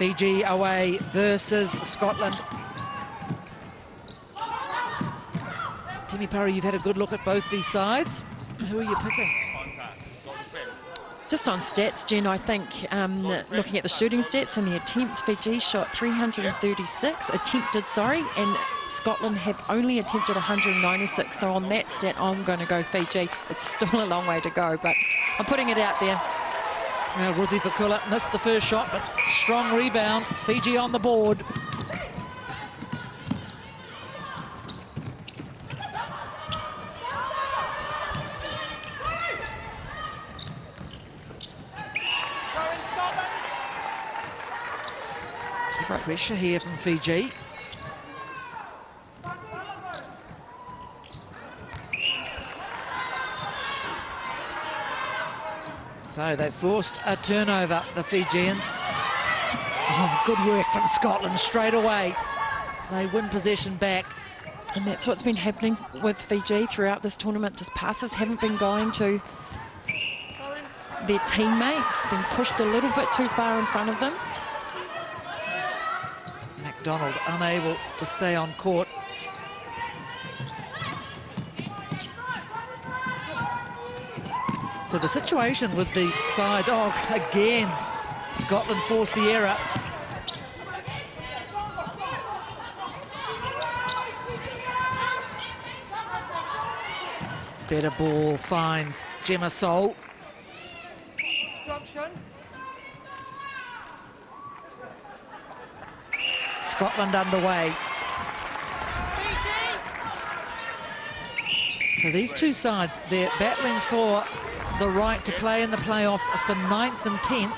Fiji away versus Scotland. Timmy Parra, you've had a good look at both these sides. Who are you picking? Just on stats, Jen, I think looking at the shooting stats and the attempts, Fiji shot 336, and Scotland have only attempted 196. So on that stat, I'm going to go Fiji. It's still a long way to go, but I'm putting it out there. Well, Ruzi Fakula missed the first shot, but strong rebound. Fiji on the board. Pressure here from Fiji. So they forced a turnover, the Fijians. Oh, good work from Scotland straight away. They win possession back. And that's what's been happening with Fiji throughout this tournament. Just passes haven't been going to their teammates, been pushed a little bit too far in front of them. McDonald unable to stay on court. So the situation with these sides, oh, again, Scotland forced the error. Better ball finds Gemma Sol. Scotland underway. So these two sides, they're battling for the right to play in the playoff for 9th and 10th.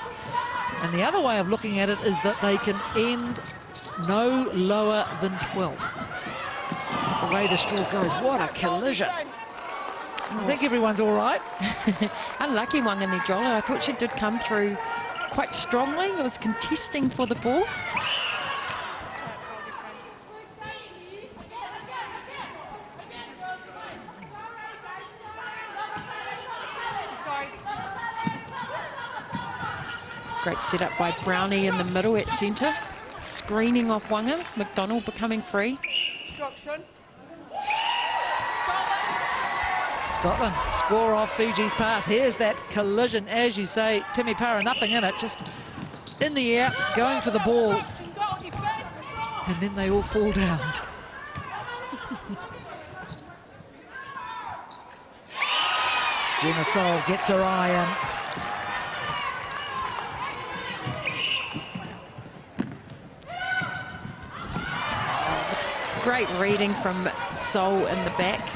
And the other way of looking at it is that they can end no lower than 12th. The way the draw goes, what a collision. I think everyone's all right. Unlucky Wangani Jola. I thought she did come through quite strongly. It was contesting for the ball. Great setup by Brownie in the middle at centre. Screening off Wanga. McDonald becoming free. Scotland score off Fiji's pass. Here's that collision, as you say. Timmy Parra, nothing in it, just in the air, going for the ball. And then they all fall down. Gemma Sol gets her eye in. Great reading from Sol in the back.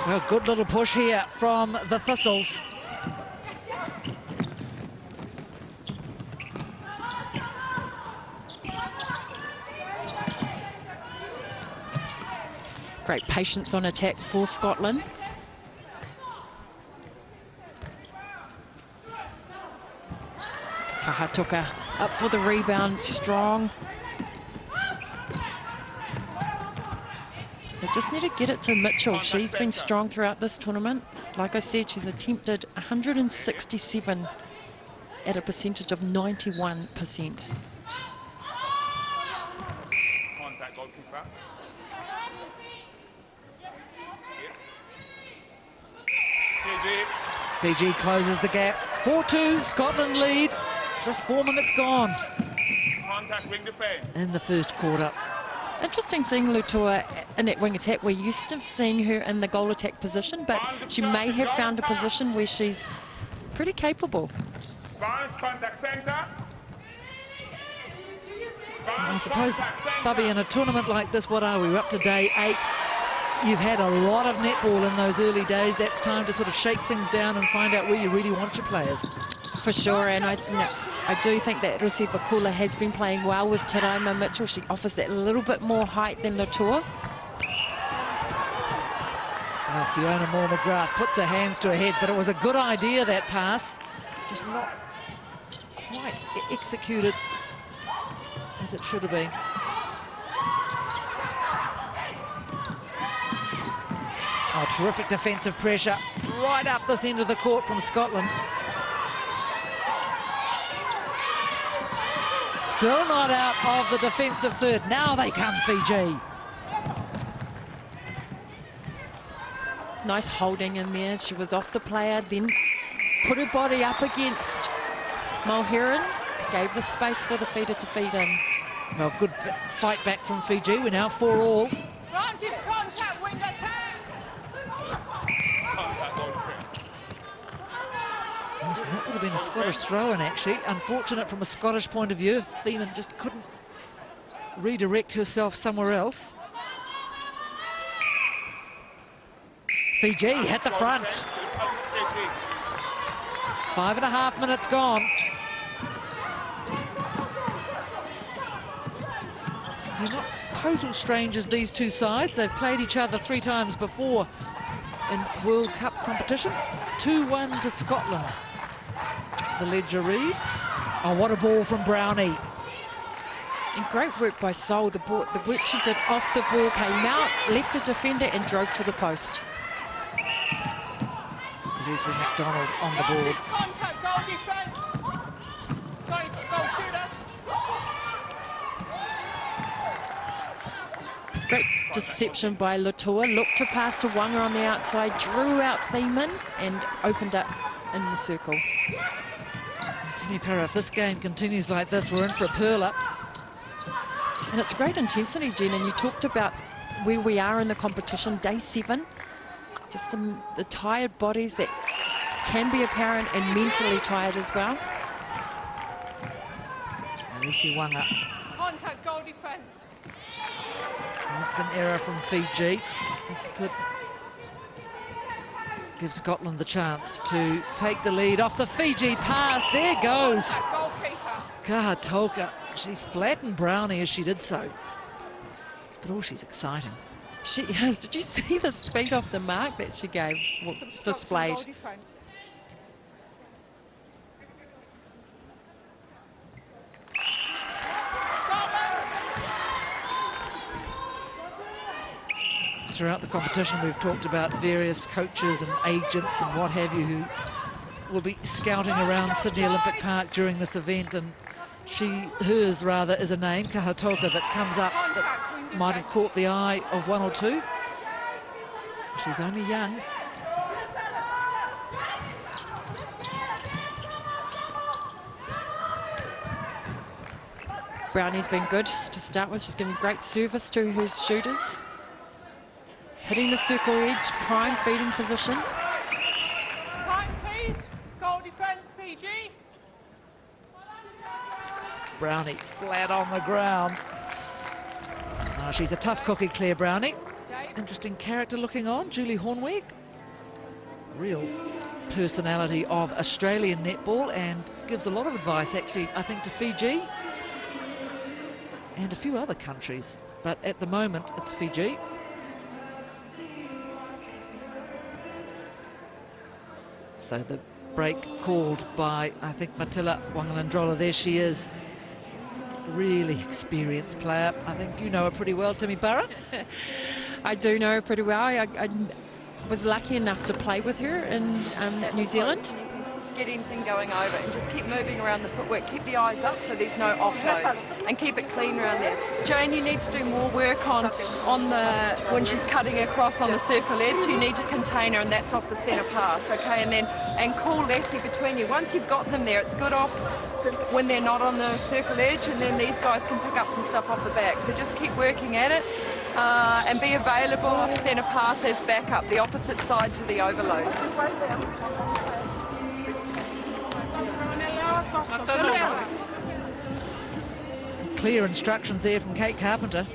Well, good little push here from the Thistles. Great patience on attack for Scotland. Kahatuka up for the rebound, strong. They just need to get it to Mitchell. She's been strong throughout this tournament. Like I said, she's attempted 167 at a percentage of 91%. Contact goalkeeper. Fiji closes the gap. 4-2, Scotland lead. Just 4 minutes gone. Contact wing defense. In the first quarter. Interesting seeing Lutua in that wing attack. We're used to seeing her in the goal attack position, but she may have found a position where she's pretty capable. Contact center. I suppose, Bubby, in a tournament like this, what are we? We're up to day 8. You've had a lot of netball in those early days. That's time to sort of shake things down and find out where you really want your players. For sure, and I do think that Rusi Fakula has been playing well with Taraima Mitchell. She offers that little bit more height than Latour. Fiona Moore-McGrath puts her hands to her head, but it was a good idea, that pass. Just not quite executed as it should have been. Oh, terrific defensive pressure right up this end of the court from Scotland. Still not out of the defensive third. Now they come, Fiji. Nice holding in there. She was off the player, then put her body up against Mulheron. Gave the space for the feeder to feed in. Well, good fight back from Fiji. We're now 4-all. Vantage contact, wing attack. Contact goal defense. Yes, and that would have been a Scottish throw-in, actually. Unfortunate from a Scottish point of view. Thiemann just couldn't redirect herself somewhere else. Fiji at the front. 5.5 minutes gone. They're not total strangers, these two sides. They've played each other 3 times before in World Cup competition. 2-1 to Scotland. The ledger reads. Oh, what a ball from Brownie. And great work by Sol. The work she did off the ball, came out, left a defender and drove to the post. Leslie McDonald on the board. Vantage contact, goal defense. Goal shooter. Great deception by Latour. Looked to pass to Wanga on the outside, drew out Thiemann and opened up in the circle. Tini Para, if this game continues like this, we're in for a pearler. And it's great intensity, Jen, and you talked about where we are in the competition, day 7. Just the tired bodies that can be apparent and mentally tired as well. Alessi Wanga. Contact, goal defense. That's an error from Fiji. This could give Scotland the chance to take the lead off the Fiji pass. There goes Goalkeeper. Kahatoka. She's flattened Brownie as she did so. But oh, she's exciting. She has. Did you see the speed off the mark that she gave? Well, displayed. Goal defense. Throughout the competition, we've talked about various coaches and agents and what have you who will be scouting around Sydney Olympic Park during this event, and hers rather, is a name, Kahatoka, that comes up that might have caught the eye of one or two. She's only young. Brownie's been good to start with. She's giving great service to her shooters. Hitting the circle edge, prime feeding position. Time, please. Goal defense, Fiji. Brownie flat on the ground. Oh, she's a tough cookie, Claire Brownie. Interesting character looking on, Julie Hornweg. Real personality of Australian netball, and gives a lot of advice, actually, I think, to Fiji and a few other countries. But at the moment, it's Fiji. So the break called by, I think, Matila Wangalandrola. There she is. Really experienced player. I think you know her pretty well, Timi Para. I do know her pretty well. I was lucky enough to play with her in New Zealand. Get anything going over and just keep moving around the footwork, keep the eyes up so there's no offloads and keep it clean around there. Jane, you need to do more work on when she's cutting across on the circle edge, so you need to contain her, and that's off the centre pass, okay? And call Lassie between you. Once you've got them there, it's good off when they're not on the circle edge, and then these guys can pick up some stuff off the back. So just keep working at it and be available off centre pass as backup, the opposite side to the overload. Clear instructions there from Kate Carpenter.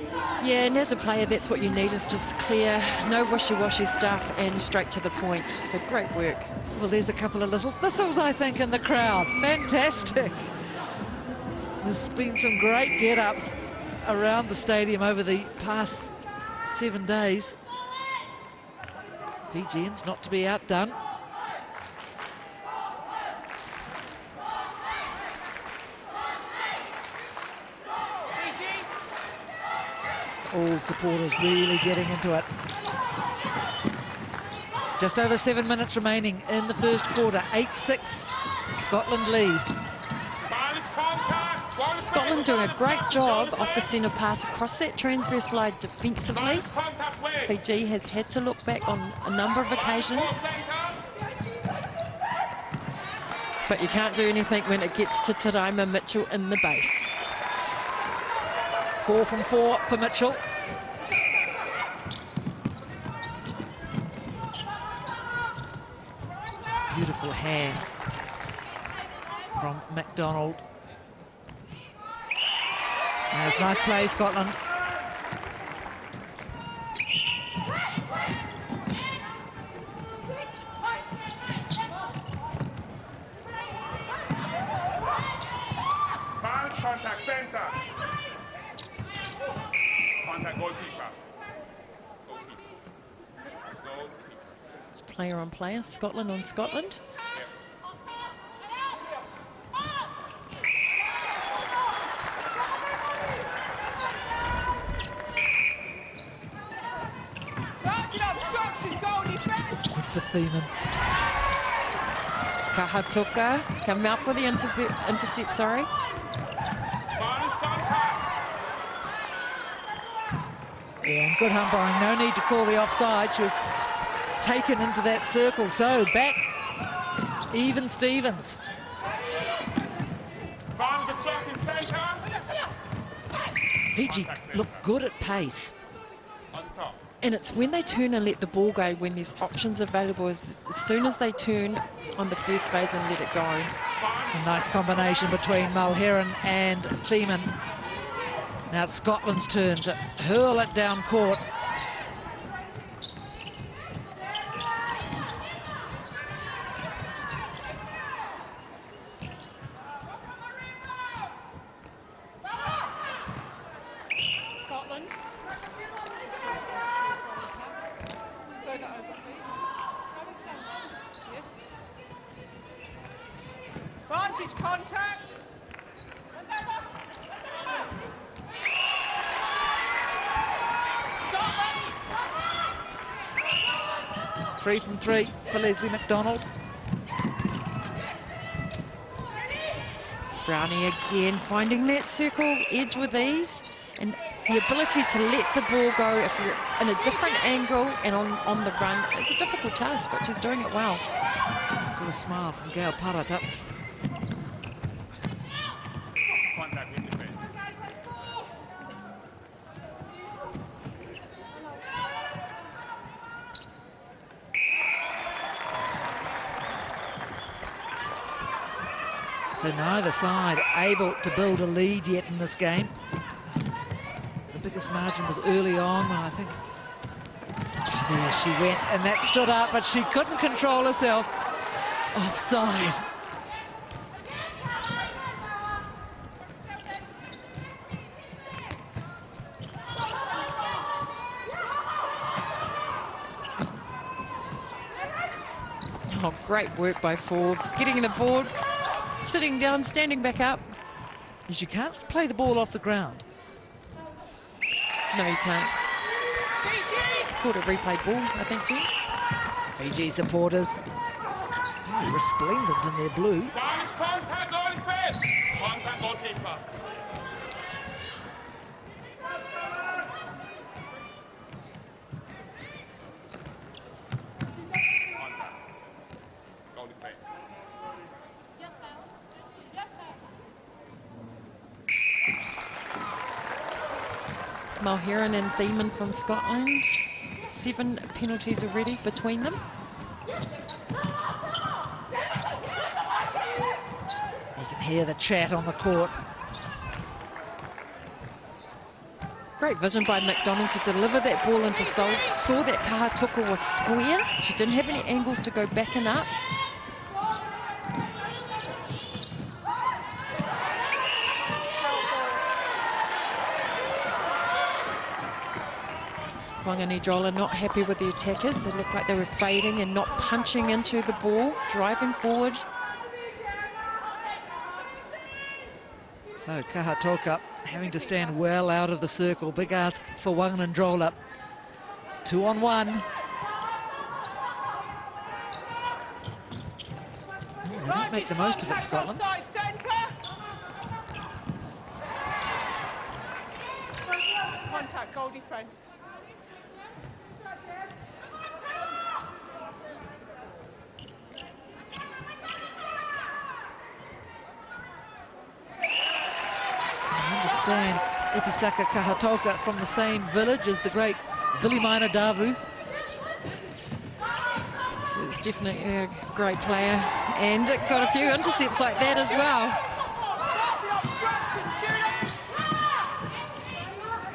Yeah, and as a player, that's what you need, is just clear, no wishy-washy stuff, and straight to the point. So great work. Well, there's a couple of little thistles, I think, in the crowd. Fantastic. There's been some great get-ups around the stadium over the past 7 days. Fijians not to be outdone. All supporters really getting into it. Just over 7 minutes remaining in the first quarter. 8-6, Scotland lead. Scotland doing a great job off the centre pass across that transverse line defensively. Fiji has had to look back on a number of occasions. But you can't do anything when it gets to Taraima Mitchell in the base. 4 from 4 for Mitchell. Beautiful hands from McDonald. There's nice play, Scotland. Advantage contact center. Contact goalkeeper. Goalkeeper. It's player on player, Scotland on Scotland. Good for Thiemann. Kahatuka come out for the intercept, sorry. Yeah, and good umpiring, no need to call the offside. She was taken into that circle. So back, even Stevens. Fiji look good at pace. On top. And it's when they turn and let the ball go, when there's options available, as soon as they turn on the first phase and let it go. A nice combination between Mulheron and Thiemann. Now it's Scotland's turn to hurl it down court. Scotland. Further over, please. Yes. Vantage contact. 3 from 3 for Leslie McDonald. Brownie again finding that circle edge with ease, and the ability to let the ball go if you're in a different angle and on the run is a difficult task, but she's doing it well. Got a smile from Gail Parata. Contact with defense. So neither side able to build a lead yet in this game. The biggest margin was early on when I think, there she went, and that stood up, but she couldn't control herself. Offside. Oh, great work by Forbes, getting the board, sitting down, standing back up. Because you can't play the ball off the ground. No, you can't. It's called a replay ball, I think, too. Fiji supporters, very resplendent in their blue. Advantage contact goal defense. Contact goalkeeper. Contact. Goal defense. Mulheron and Thiemann from Scotland. 7 penalties already between them. You can hear the chat on the court. Great vision by McDonald to deliver that ball into Sol. Saw that Kahatuka was square. She didn't have any angles to go back and up. Wanganidrola not happy with the attackers. They looked like they were fading and not punching into the ball, driving forward. So Kahatoka having to stand well out of the circle. Big ask for Wanganidrola. 2-on-1. They don't make the most of it, Scotland. Outside centre. Contact, goal defence. I understand Episaka Kahatoka from the same village as the great Vilimina Davu. She's definitely a great player and got a few intercepts like that as well.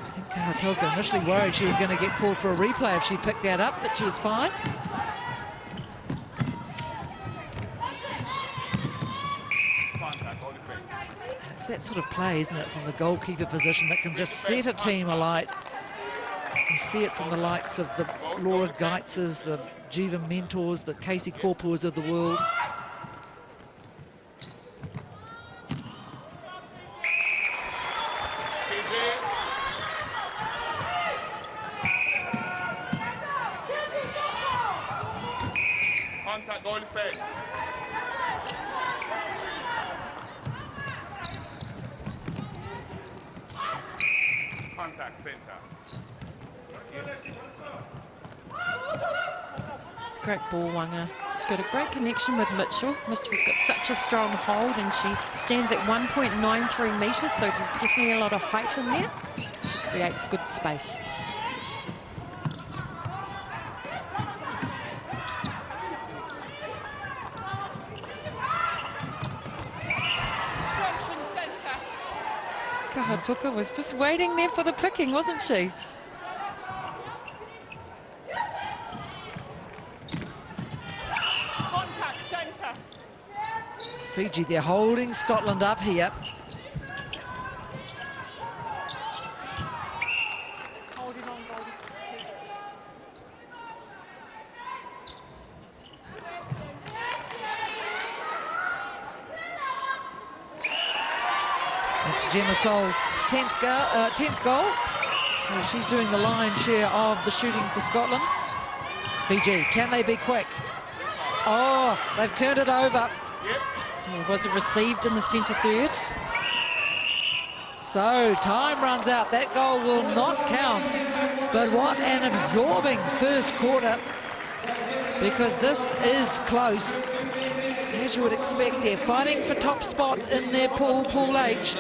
I think Kahatoka initially worried she was going to get called for a replay if she picked that up, but she was fine. It's that sort of play, isn't it, from the goalkeeper position that can just set a team alight. You see it from the likes of the Laura Geitzes, the Jiva Mentors, the Casey Korpus of the world. Contact goal defense. Contact center. Great ball, Wanga. She's got a great connection with Mitchell. Mitchell's got such a strong hold and she stands at 1.93 metres, so there's definitely a lot of height in there. She creates good space. Kahatoka was just waiting there for the picking, wasn't she? Contact centre. Fiji, they're holding Scotland up here. Holding on, goal. It's Gemma Sol's 10th goal. So she's doing the lion's share of the shooting for Scotland. Fiji, can they be quick? Oh, they've turned it over. It wasn't received in the centre third. So time runs out. That goal will not count. But what an absorbing first quarter, because this is close. As you would expect, they're fighting for top spot in their pool, Pool H.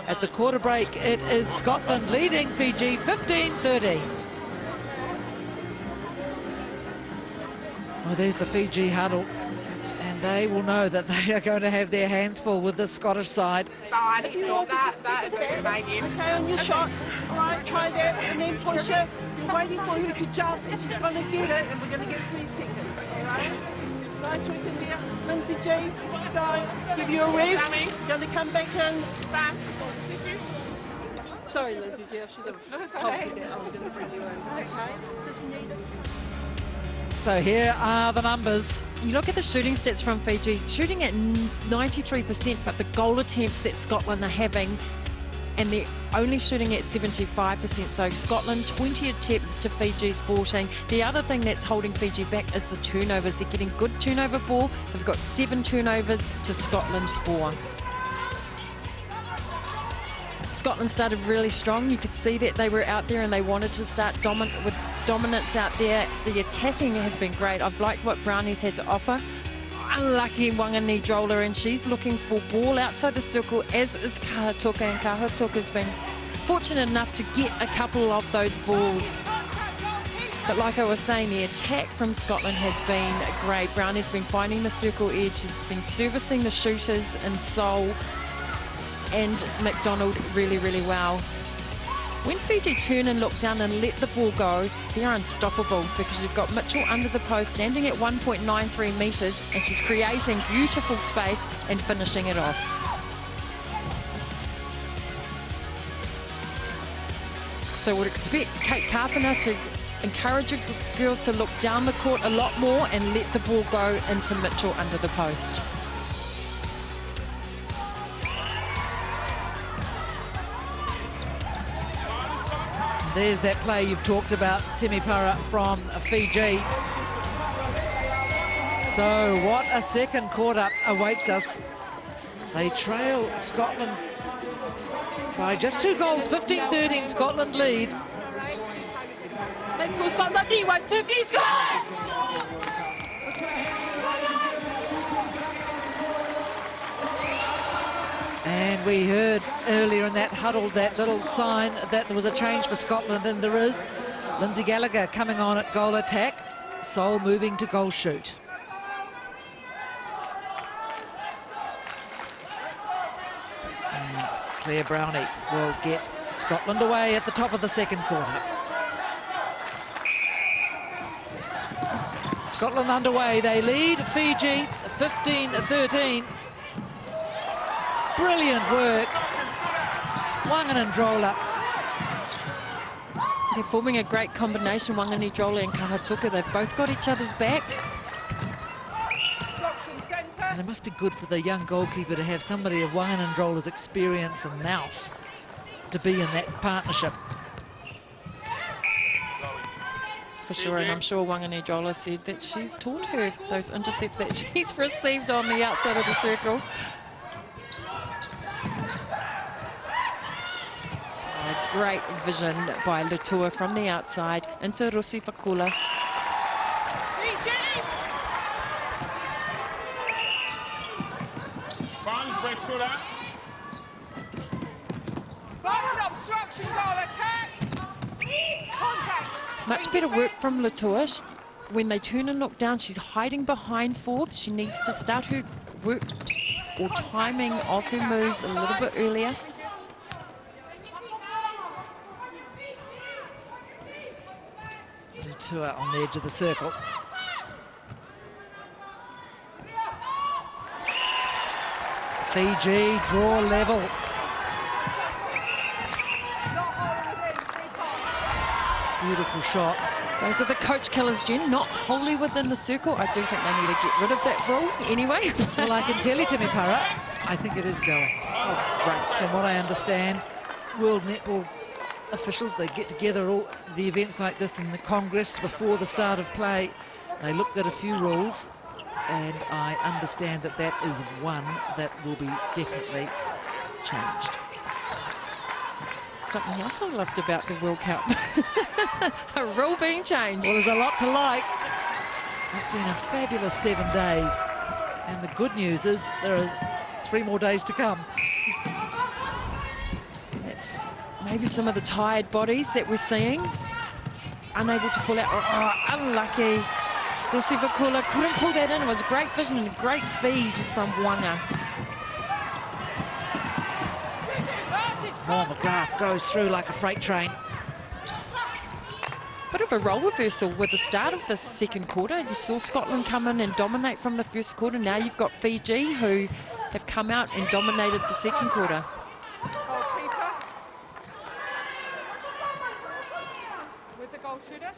At the quarter break, it is Scotland leading Fiji 15-30. Well, there's the Fiji huddle, and they will know that they are going to have their hands full with the Scottish side. That is very amazing. Okay, on your shot. All right, try that, and then push it. You're waiting for her to jump, and she's going to get it, and we're going to get 3 seconds. All right? Nice work in there. Lindsay G, let's go. Give you a rest. Going to come back in. Sorry, Lindsay G, I should have told you that I was going to bring you in. Okay, just need it. So here are the numbers. You look at the shooting stats from Fiji, shooting at 93%, but the goal attempts that Scotland are having, and they're only shooting at 75%. So Scotland 20 attempts to Fiji's 14. The other thing that's holding Fiji back is the turnovers. They're getting good turnover ball. They've got 7 turnovers to Scotland's 4. Scotland started really strong. You could see that they were out there and they wanted to start with dominance out there. The attacking has been great. I've liked what Brownie's had to offer. Unlucky Wangani Droller, and she's looking for ball outside the circle, as is Kahatoka, and Kahatoka's been fortunate enough to get a couple of those balls. But like I was saying, the attack from Scotland has been great. Brownie's been finding the circle edge, has been servicing the shooters in Seoul and McDonald really, really well. When Fiji turn and look down and let the ball go, they're unstoppable, because you've got Mitchell under the post standing at 1.93 metres, and she's creating beautiful space and finishing it off. So we'd expect Kate Carpenter to encourage her girls to look down the court a lot more and let the ball go into Mitchell under the post. There's that play you've talked about, Timmy Para from Fiji. So what a second quarter awaits us. They trail Scotland by just 2 goals, 15-13, Scotland lead. Let's go, Scotland. 3, 1, 2, 3, score! And we heard earlier in that huddle, that little sign that there was a change for Scotland, and there is. Lindsay Gallagher coming on at goal attack. Sol moving to goal shoot. And Claire Brownie will get Scotland away at the top of the second quarter. Scotland underway. They lead Fiji 15-13. Brilliant work. Wangan and Drola. They're forming a great combination, Wangani, Drola and Kahatuka. They've both got each other's back. And it must be good for the young goalkeeper to have somebody of Wangan and Drola's experience and nous to be in that partnership. For sure, and I'm sure Wangani Drola said that she's taught her those intercepts that she's received on the outside of the circle. Great vision by Latua from the outside into Rosi Fakula. Much better work from Latua. When they turn and look down, she's hiding behind Forbes. She needs to start her work or timing of her moves a little bit earlier. Latua on the edge of the circle. Fiji draw level. Beautiful shot. Those are the coach killers, Jen, not wholly within the circle. I do think they need to get rid of that rule anyway. Well, I can tell you, Timmy Parra, I think it is going. Oh, great. From what I understand, World Netball officials, they get together all the events like this in the Congress before the start of play. They looked at a few rules, and I understand that that is one that will be definitely changed. Something else I loved about the World Cup. A rule being changed. Well, there's a lot to like. It's been a fabulous 7 days, and the good news is there are 3 more days to come. That's maybe some of the tired bodies that we're seeing. Unable to pull out, unlucky. Rosi Fakula couldn't pull that in. It was a great vision and a great feed from Wanga. More McGrath goes through like a freight train. Bit of a role reversal with the start of the second quarter. You saw Scotland come in and dominate from the first quarter. Now you've got Fiji, who have come out and dominated the second quarter. With the goal shooter.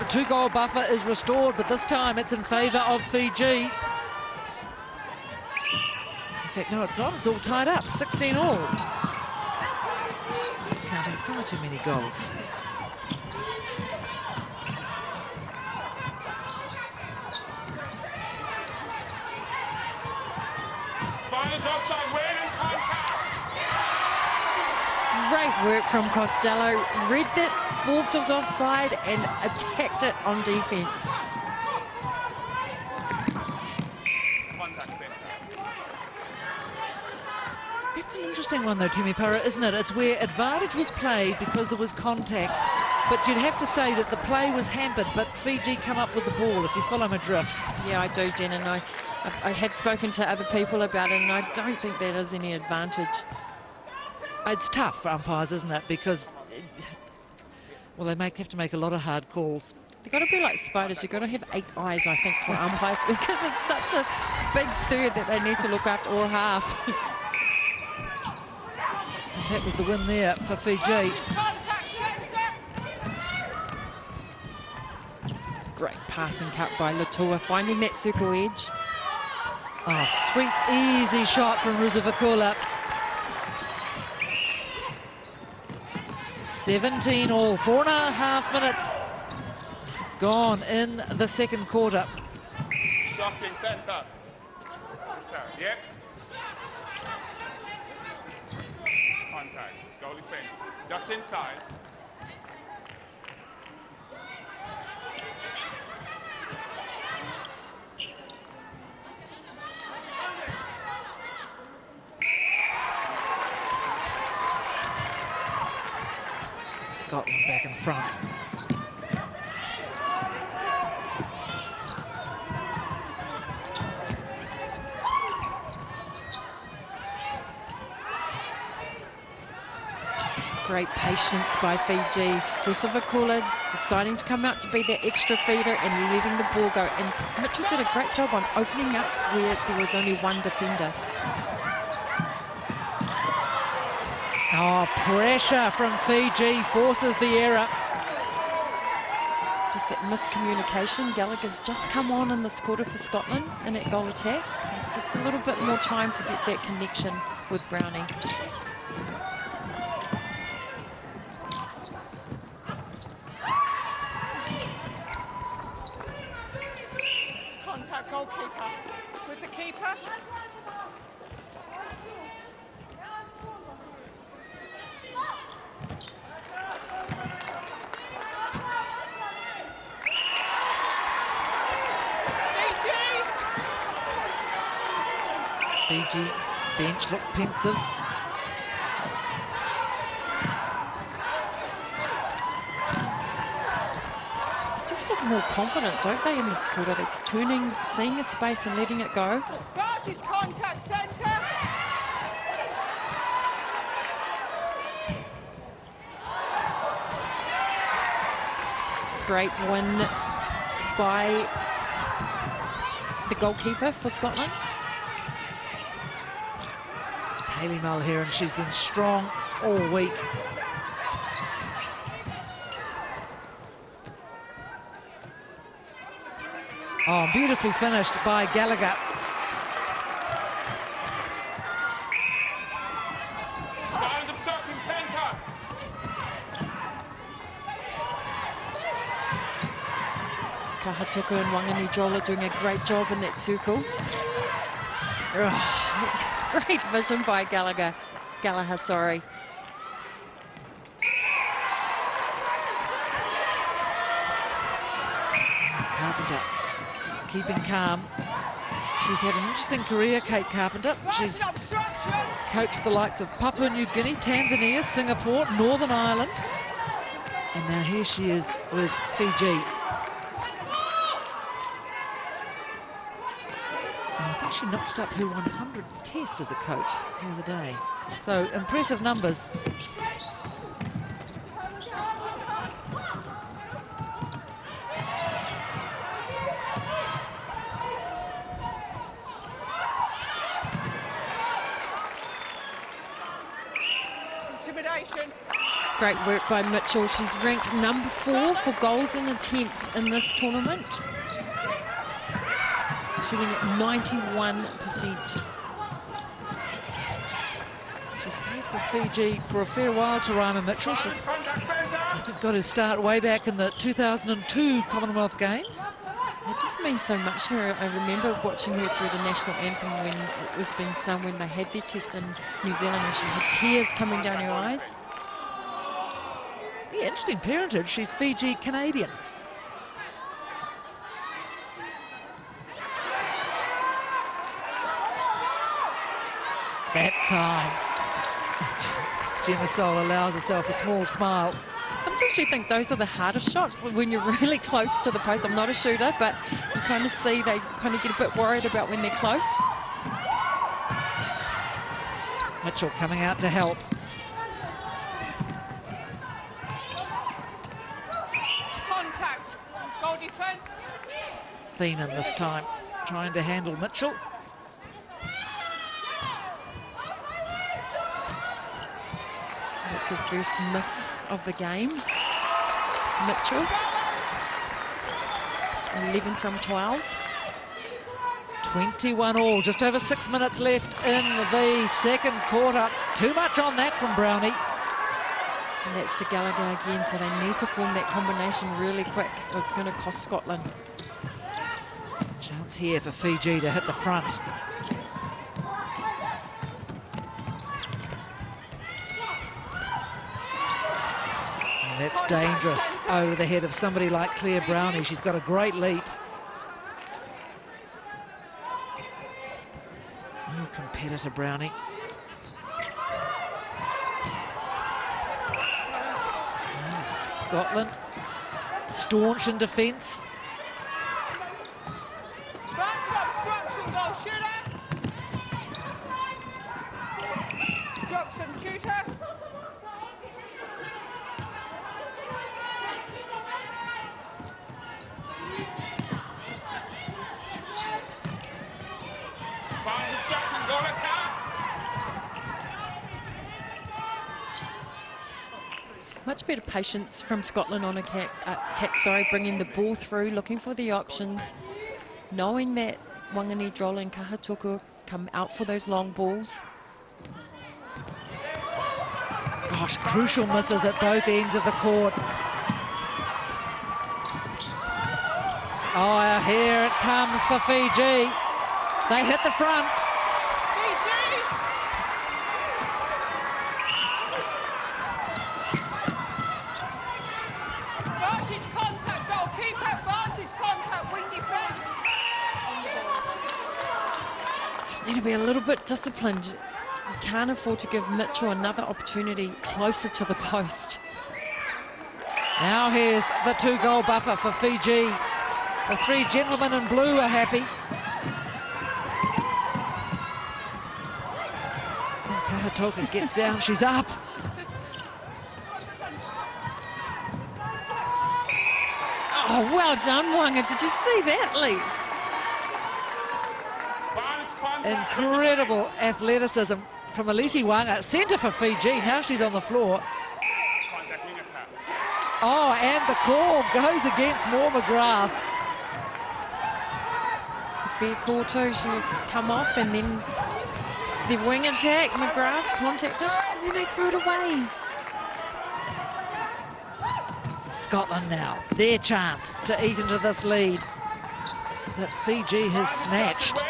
Two goal buffer is restored, but this time it's in favour of Fiji. In fact, no, it's not. It's all tied up. 16 all. It's counting far too many goals. Great work from Costello. Read that Forbes was offside and attacked it on defence. It's an interesting one though, Timmy Parra, isn't it? It's where advantage was played because there was contact, but you'd have to say that the play was hampered, but Fiji come up with the ball, if you follow my drift. Yeah, I do, Jen, and I have spoken to other people about it, and I don't think there is any advantage. It's tough for umpires, isn't it? Because, well, they have to make a lot of hard calls. You've got to be like spiders. You've got to have 8 eyes, I think, for umpires, because it's such a big third that they need to look after all half. And that was the win there for Fiji. Great passing cut by Latua, finding that circle edge. Oh, sweet, easy shot from Rosi Fakula. 17 all, 4.5 minutes gone in the second quarter. Shocking centre. Yep. Contact. Goalie fence. Just inside. Scotland back in front. Great patience by Fiji. Rusavakula deciding to come out to be that extra feeder and letting the ball go. And Mitchell did a great job on opening up where there was only one defender. Oh, pressure from Fiji forces the error. Just that miscommunication. Gallagher's just come on in this quarter for Scotland in that goal attack. So just a little bit more time to get that connection with Brownie. Contact goalkeeper with the keeper. Fiji bench look pensive. They just look more confident, don't they, in this quarter? They're just turning, seeing a space and letting it go. Vantage contact centre. Great win by the goalkeeper for Scotland. Hayley Mulheron, she's been strong all week. Oh, beautifully finished by Gallagher. Down the shocking centre. Kahatuku and Wangani Jola doing a great job in that circle. Great vision by Gallagher. Sorry. Carpenter keeping calm. She's had an interesting career, Kate Carpenter. She's coached the likes of Papua New Guinea, Tanzania, Singapore, Northern Ireland. And now here she is with Fiji. I think she notched up her 100th test as a coach the other day. So impressive numbers. Intimidation. Great work by Mitchell. She's ranked number 4 for goals and attempts in this tournament. Shooting at 91%. She's played for Fiji for a fair while, Tarima Mitchell. She got her start way back in the 2002 Commonwealth Games. It just means so much to her. I remember watching her through the national anthem when it was being sung when they had their test in New Zealand, and she had tears coming down her eyes. Yeah, interesting parentage. She's Fiji Canadian. That time, Gemma Soul allows herself a small smile. Sometimes you think those are the hardest shots when you're really close to the post. I'm not a shooter, but you kind of see they kind of get a bit worried about when they're close. Mitchell coming out to help. Contact. Goal defence. Thiemann this time, trying to handle Mitchell. That's her first miss of the game. Mitchell. 11 from 12. 21 all, just over 6 minutes left in the second quarter. Too much on that from Brownie. And that's to Gallagher again, so they need to form that combination really quick, or it's going to cost Scotland. Chance here for Fiji to hit the front. And that's dangerous over the head of somebody like Claire Brownie. She's got a great leap. Oh, competitor Brownie. Scotland, staunch in defence. Obstruction, goal shooter. Obstruction, shooter. Obstruction, goal attack. Much better patience from Scotland on attack, bringing the ball through, looking for the options, knowing that Wangani, Droll and Kahatuku come out for those long balls. Gosh, crucial misses at both ends of the court. Oh, here it comes for Fiji. They hit the front. Advantage contact, goalkeeper, advantage contact, wing defence. Just need to be a little bit disciplined. You can't afford to give Mitchell another opportunity closer to the post. Now here's the 2-goal buffer for Fiji. The 3 gentlemen in blue are happy. Kahatoka gets down, she's up. Oh, well done, Wanga. Did you see that leap? Incredible athleticism from Elise Wanga. Centre for Fiji, now she's on the floor. Oh, and the call goes against Moore McGrath. It's a fair call too. She was come off and then the wing attack, McGrath contacted, and then they threw it away. Scotland now, their chance to ease into this lead that Fiji has snatched.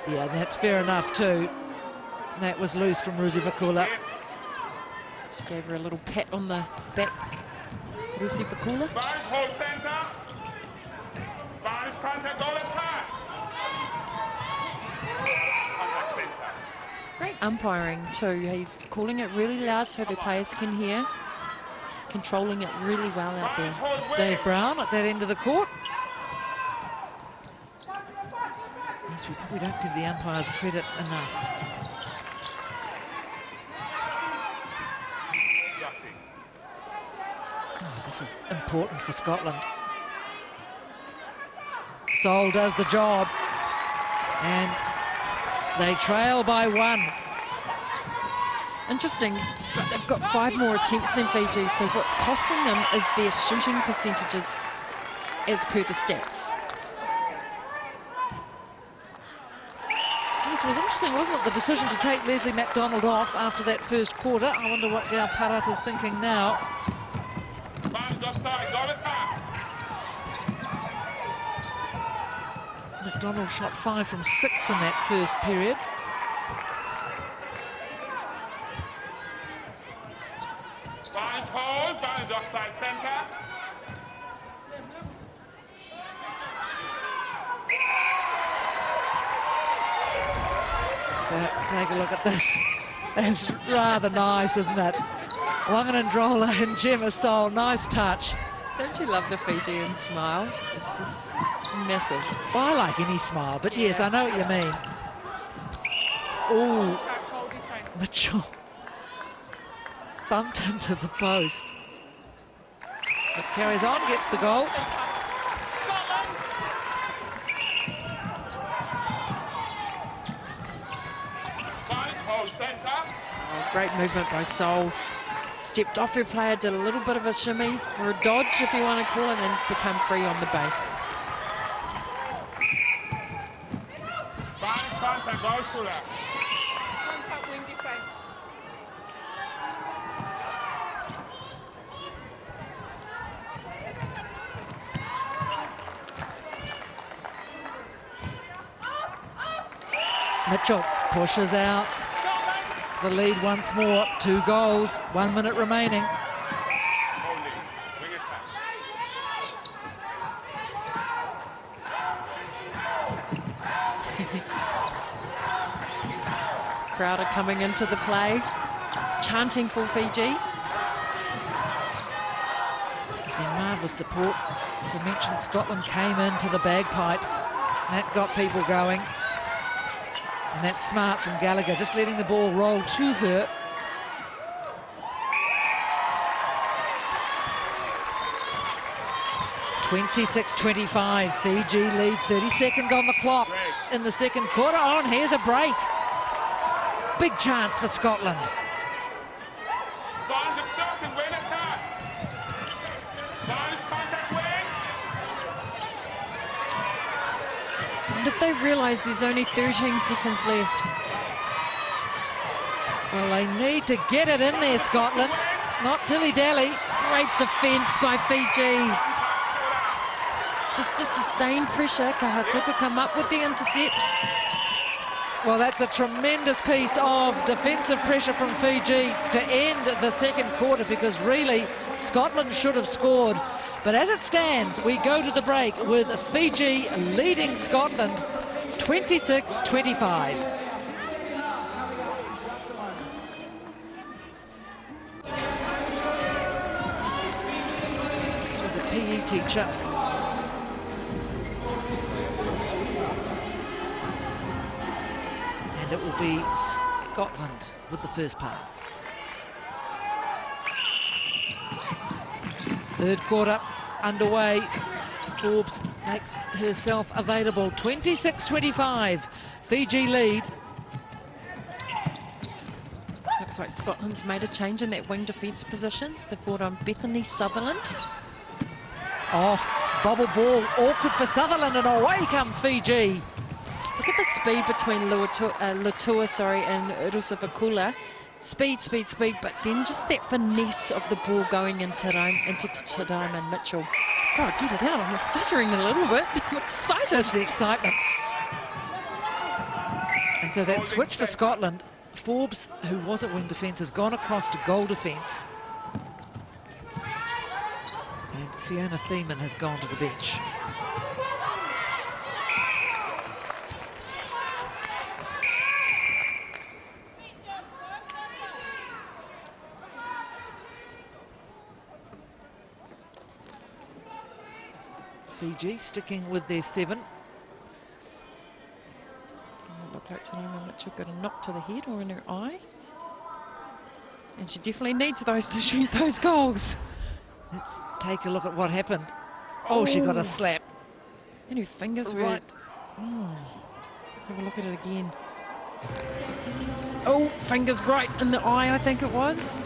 Yeah, that's fair enough too. That was loose from Ruzi Vakula. She gave her a little pat on the back. Ruzi Vakula. Hold center. Varnish contact, goal attack. Contact center. Great umpiring too. He's calling it really loud so the players can hear. Controlling it really well out there. It's Dave Brown at that end of the court. Yes, we probably don't give the umpires credit enough. Oh, this is important for Scotland. Sol does the job. And they trail by 1. Interesting, but they've got 5 more attempts than Fiji, so what's costing them is their shooting percentages as per the stats. This was interesting, wasn't it, the decision to take Leslie MacDonald off after that first quarter. I wonder what Gail Parat is thinking now. MacDonald shot 5 from 6 in that first period. Barnes offside center. So take a look at this. It's rather nice, isn't it? Wanganandrola and Gemma Sol, nice touch. Don't you love the Fijian smile? It's just massive. Well, I like any smile, but yes, I know what you mean. Oh, Mitchell bumped into the post. But carries on, gets the goal. Oh, great movement by Sol. Stepped off her player, did a little bit of a shimmy, or a dodge if you want to call it, and then become free on the base. Contact, goal shooter. Contact, wing defence. Mitchell pushes out the lead once more. 2 goals, 1 minute remaining. Crowd are coming into the play, chanting for Fiji. There's been marvellous support. As I mentioned, Scotland came into the bagpipes. That got people going. And that's smart from Gallagher, just letting the ball roll to her. (26-25), Fiji lead, 30 seconds on the clock in the second quarter. Oh, and here's a break. Big chance for Scotland. And if they realise there's only 13 seconds left. Well, they need to get it in there, Scotland. Not dilly-dally. Great defence by Fiji. Just the sustained pressure. Kahatuka come up with the intercept. Well, that's a tremendous piece of defensive pressure from Fiji to end the second quarter, because really Scotland should have scored. But as it stands, we go to the break with Fiji leading Scotland 26-25. She's a PE teacher. And it will be Scotland with the first pass. Third quarter underway. Forbes makes herself available. 26-25, Fiji lead. Looks like Scotland's made a change in that wing defence position. They've brought on Bethany Sutherland. Oh, bobble ball, awkward for Sutherland, and away come Fiji. Look at the speed between Latua and Rusavakula. Speed, speed, speed, but then just that finesse of the ball going into Tadam and Mitchell. God, get it out. I'm stuttering a little bit. I'm excited. That's the excitement. And so that switch for Scotland, Forbes, who was at wing defence, has gone across to goal defence. And Fiona Thiemann has gone to the bench. Fiji sticking with their 7. It looked like Tanoma Mitchell got a knock to the head or in her eye. And she definitely needs those to shoot those goals. Let's take a look at what happened. Oh, she got a slap. And her fingers were... Right. Have a look at it again. Oh, fingers right in the eye, I think it was.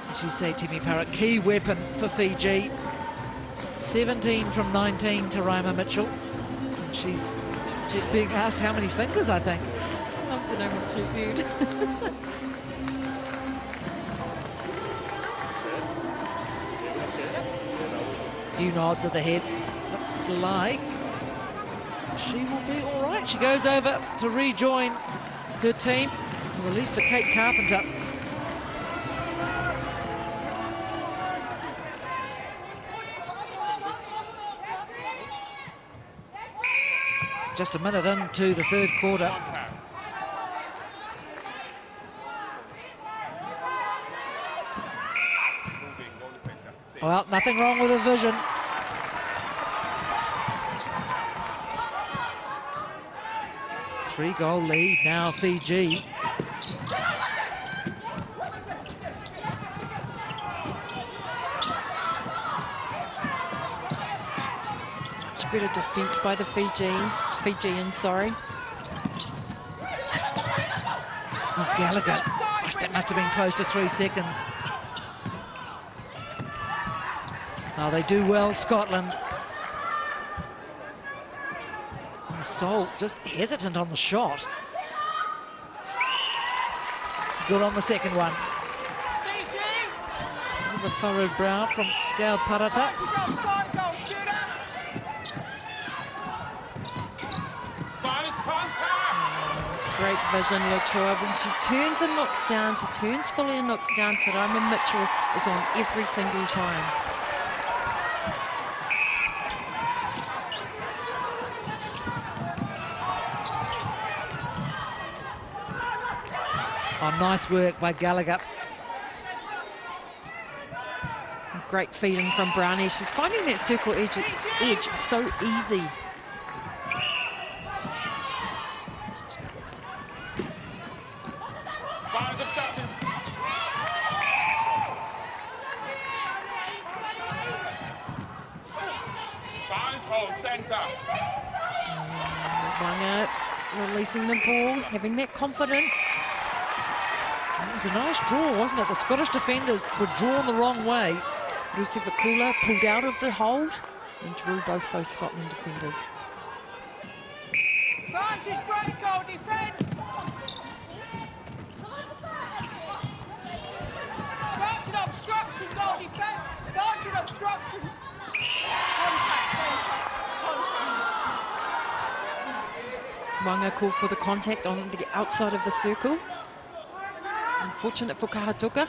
As you say, Timmy Parrott, key weapon for Fiji. 17 from 19 to Raima Mitchell. And she's being asked how many fingers, I think. I'd love to know what she said. Few nods of the head. Looks like she will be all right. She goes over to rejoin her team. Relief for Kate Carpenter. Just a minute into the third quarter. Well, nothing wrong with the vision. Three-goal lead now, Fiji. Much better defence by the Fijians, sorry. Oh, Gallagher. Gosh, that must have been close to 3 seconds. Oh, they do well, Scotland. Oh, Sol just hesitant on the shot. Good on the second one. The furrowed brow from Gail Parata. Great vision, Latour. When she turns and looks down, she turns fully and looks down. Tarama Mitchell is on every single time. Oh, nice work by Gallagher. Great feeling from Brownie. She's finding that circle edge so easy. Wanga releasing the ball, having that confidence. It was a nice draw, wasn't it? The Scottish defenders were drawn the wrong way. Rusivakula pulled out of the hold and drew both those Scotland defenders. Vantage break, goal defence. Vantage obstruction, goal defence. Vantage obstruction. Contact, centre. Contact. Wanga called for the contact on the outside of the circle. Unfortunate for Kahatuka.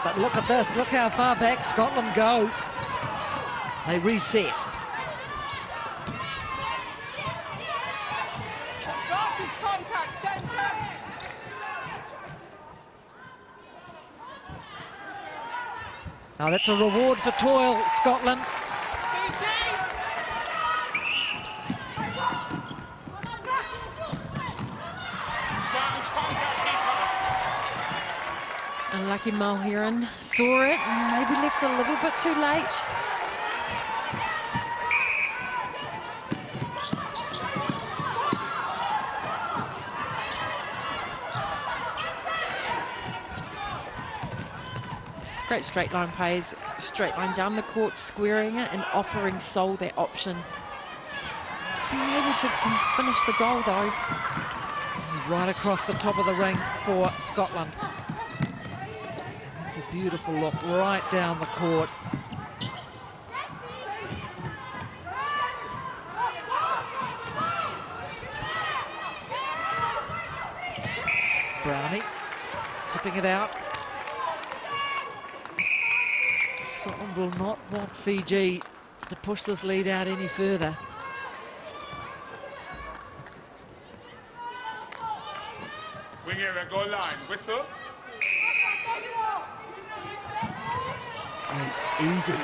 But look at this, look how far back Scotland go. They reset. Vantage contact, centre. Now that's a reward for toil, Scotland. Fiji. Unlucky Mulheron saw it and maybe left a little bit too late. Great straight line plays, straight line down the court, squaring it and offering Seoul that option. Being able to finish the goal though. Right across the top of the ring for Scotland. That's a beautiful look right down the court. Brownie tipping it out. Scotland will not want Fiji to push this lead out any further. Wing area, goal line, whistle. And easy.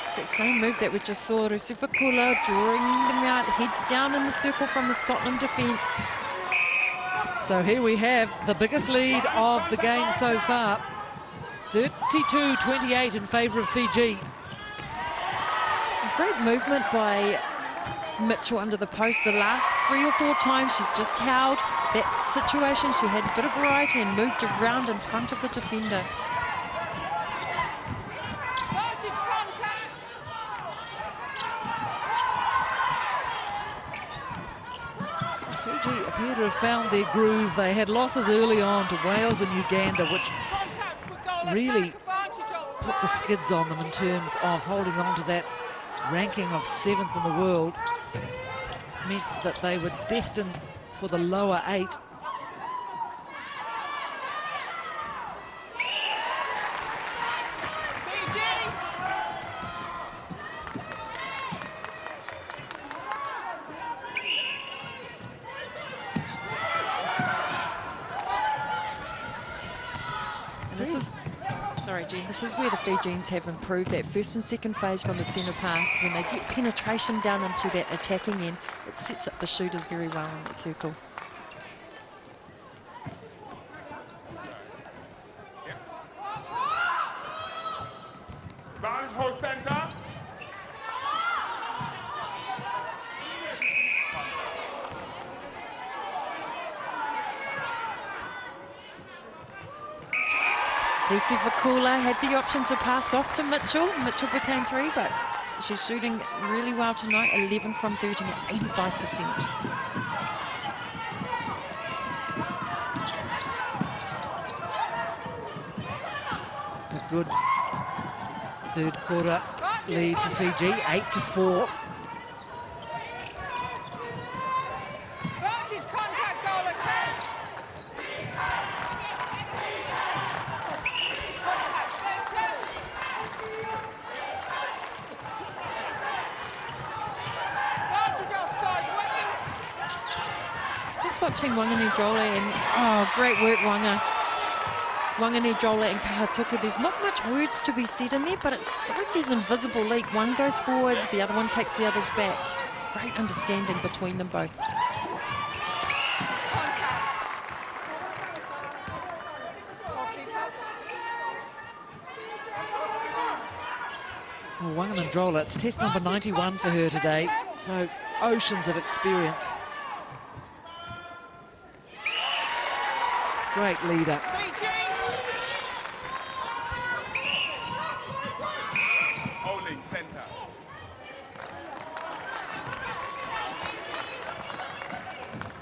It's that same move that we just saw. Rusivakula drawing them out, heads down in the circle from the Scotland defence. So here we have the biggest lead of the game so far. 32-28 in favour of Fiji. Great movement by Mitchell under the post. The last 3 or 4 times she's just held that situation. She had a bit of variety and moved around in front of the defender. Vantage contact. So Fiji appear to have found their groove. They had losses early on to Wales and Uganda, which Contact for goal. really Attack, advantage put the skids on them in terms of holding on to that ranking of 7th in the world. Meant that they were destined for the lower 8. Fiji. And this is, sorry Jen, this is where the Fijians have improved that first and second phase from the centre pass. When they get penetration down into that attacking end, it sets up the shooters very well in that circle. Vantage hold center. Rusivakula had the option to pass off to Mitchell. Mitchell became 3, but she's shooting really well tonight. 11 from 13 at 85%. good third quarter lead for Fiji, 8-4. Vantage contact goal attack. Contact, stand two. Vantage offside, wing. Just watching Wangani Jola and, oh, great work, Wanga. Wangani Jola and Kahatuku, there's not much words to be said in there, but it's like there's invisible leak. One goes forward, the other one takes the others back. Great understanding between them both. Well, Wangandrola, it's test number 91 for her today, so oceans of experience. Great leader. Holding center.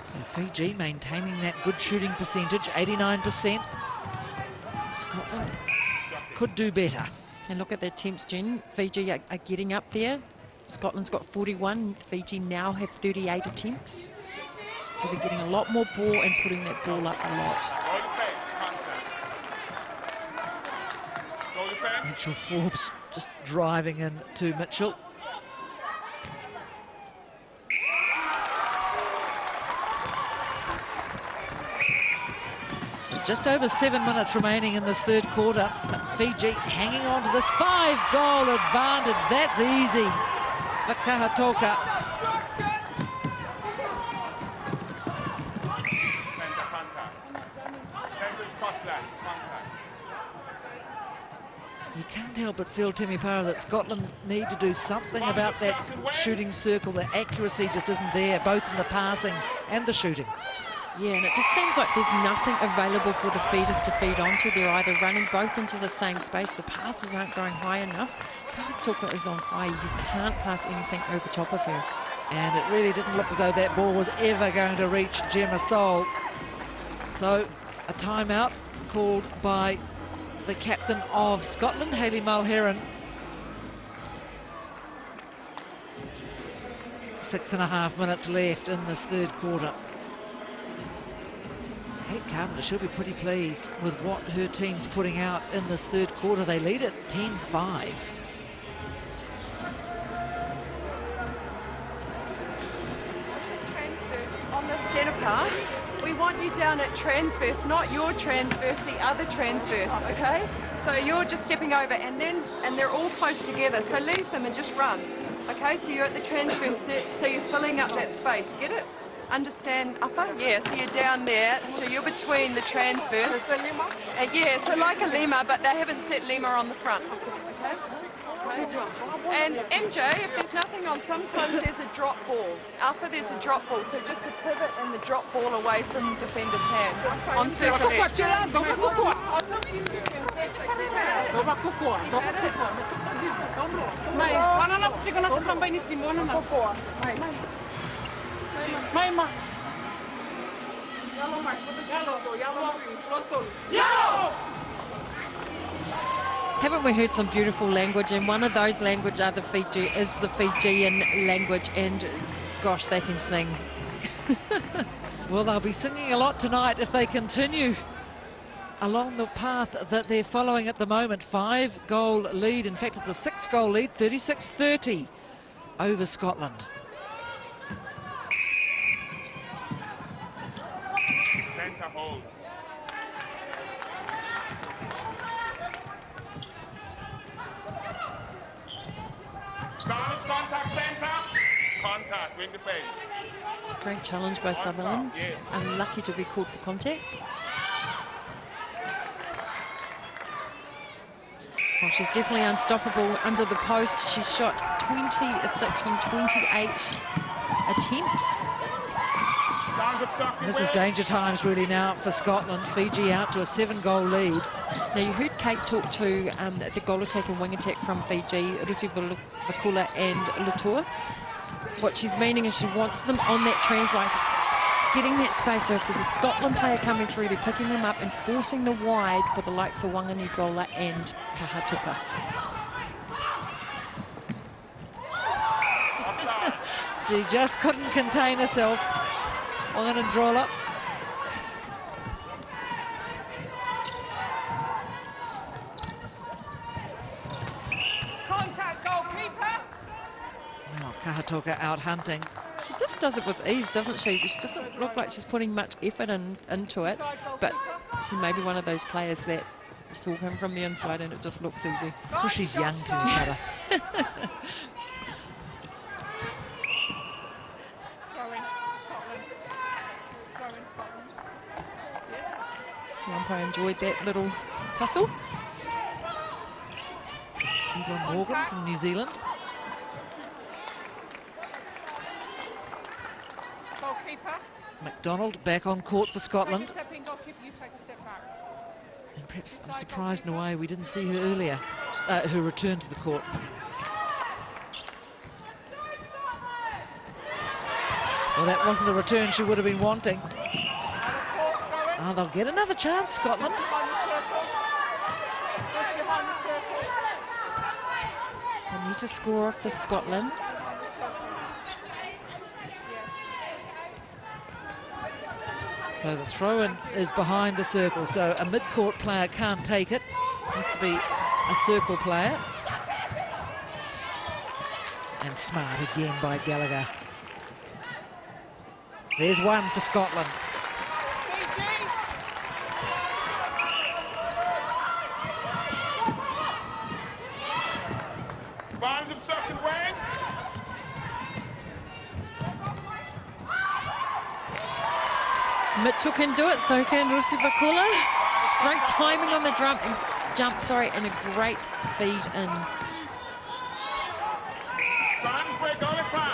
So Fiji maintaining that good shooting percentage, 89%. Scotland could do better. And look at their attempts, Jen. Fiji are getting up there. Scotland's got 41. Fiji now have 38 attempts. So they're getting a lot more ball and putting that ball up a lot. Goal defense, contact. Goal defense. Mitchell Forbes just driving in to Mitchell. Just over 7 minutes remaining in this third quarter. Fiji hanging on to this 5-goal advantage. That's easy for Kahatoka. Center contact. Center Scotland, contact. You can't help but feel, Timmy Parra, that Scotland need to do something about that shooting circle. The accuracy just isn't there, both in the passing and the shooting. Yeah, and it just seems like there's nothing available for the feeders to feed onto. They're either running both into the same space, the passes aren't going high enough. Kahatoka is on fire. You can't pass anything over top of her. And it really didn't look as though that ball was ever going to reach Gemma Sol. So a timeout called by the captain of Scotland, Hayley Mulheron. 6.5 minutes left in this third quarter. Kate Carpenter, she'll be pretty pleased with what her team's putting out in this third quarter. They lead at 10-5. Transverse on the centre pass. We want you down at transverse, not your transverse, the other transverse, okay? So you're just stepping over and they're all close together. So leave them and just run, okay? So you're at the transverse, so you're filling up that space. Get it? Understand, Afa? Yeah, so you're down there, so you're between the transverse. Yeah, so like a lemur, but they haven't set lemur on the front. Okay? Okay. And MJ, if there's nothing on, sometimes there's a drop ball. Afa, there's a drop ball, so just a pivot and the drop ball away from defender's hands on circle edge. Haven't we heard some beautiful language? And one of those language are the Fiji, is the Fijian language, and gosh, they can sing. Well, they'll be singing a lot tonight if they continue along the path that they're following at the moment. 5-goal lead. In fact, it's a 6-goal lead, 36-30 over Scotland. Center hold. Contact center. Contact, wing defense. Great challenge by Sutherland. Yeah. Unlucky to be called for contact. Well, she's definitely unstoppable under the post. She's shot 26 from 28 attempts. This is danger times really now for Scotland. Fiji out to a 7-goal lead. Now, you heard Kate talk to the goal attack and wing attack from Fiji, Rusi Vakula and Latour. What she's meaning is she wants them on that translation. getting that space. So if there's a Scotland player coming through, they're picking them up and forcing the wide for the likes of Wanganidrola and Kahatuka. She just couldn't contain herself. Wanganidrola. Contact goalkeeper. Now Kahatuka out hunting. She just does it with ease, doesn't she? She doesn't look like she's putting much effort into it, but she may be one of those players that it's all come from the inside and it just looks easy. Because she's young too, Cutter. The umpire enjoyed that little tussle. Yvonne Morgan from New Zealand. Goalkeeper. McDonald back on court for Scotland. Step in, goalkeeper, you take a step back. And perhaps I'm surprised in a way we didn't see her earlier, her return to the court. Well, that wasn't the return she would have been wanting. Oh, they'll get another chance, Scotland. Just behind the circle. Just behind the circle. They need to score off the Scotland. Behind the circle. Yes. So the throw-in is behind the circle. So a mid-court player can't take it. Has to be a circle player. And smart again by Gallagher. There's one for Scotland. Fiji. Find the second wing. Mitchell can do it, so can Rusivakula. Great timing on the jump, and a great feed in.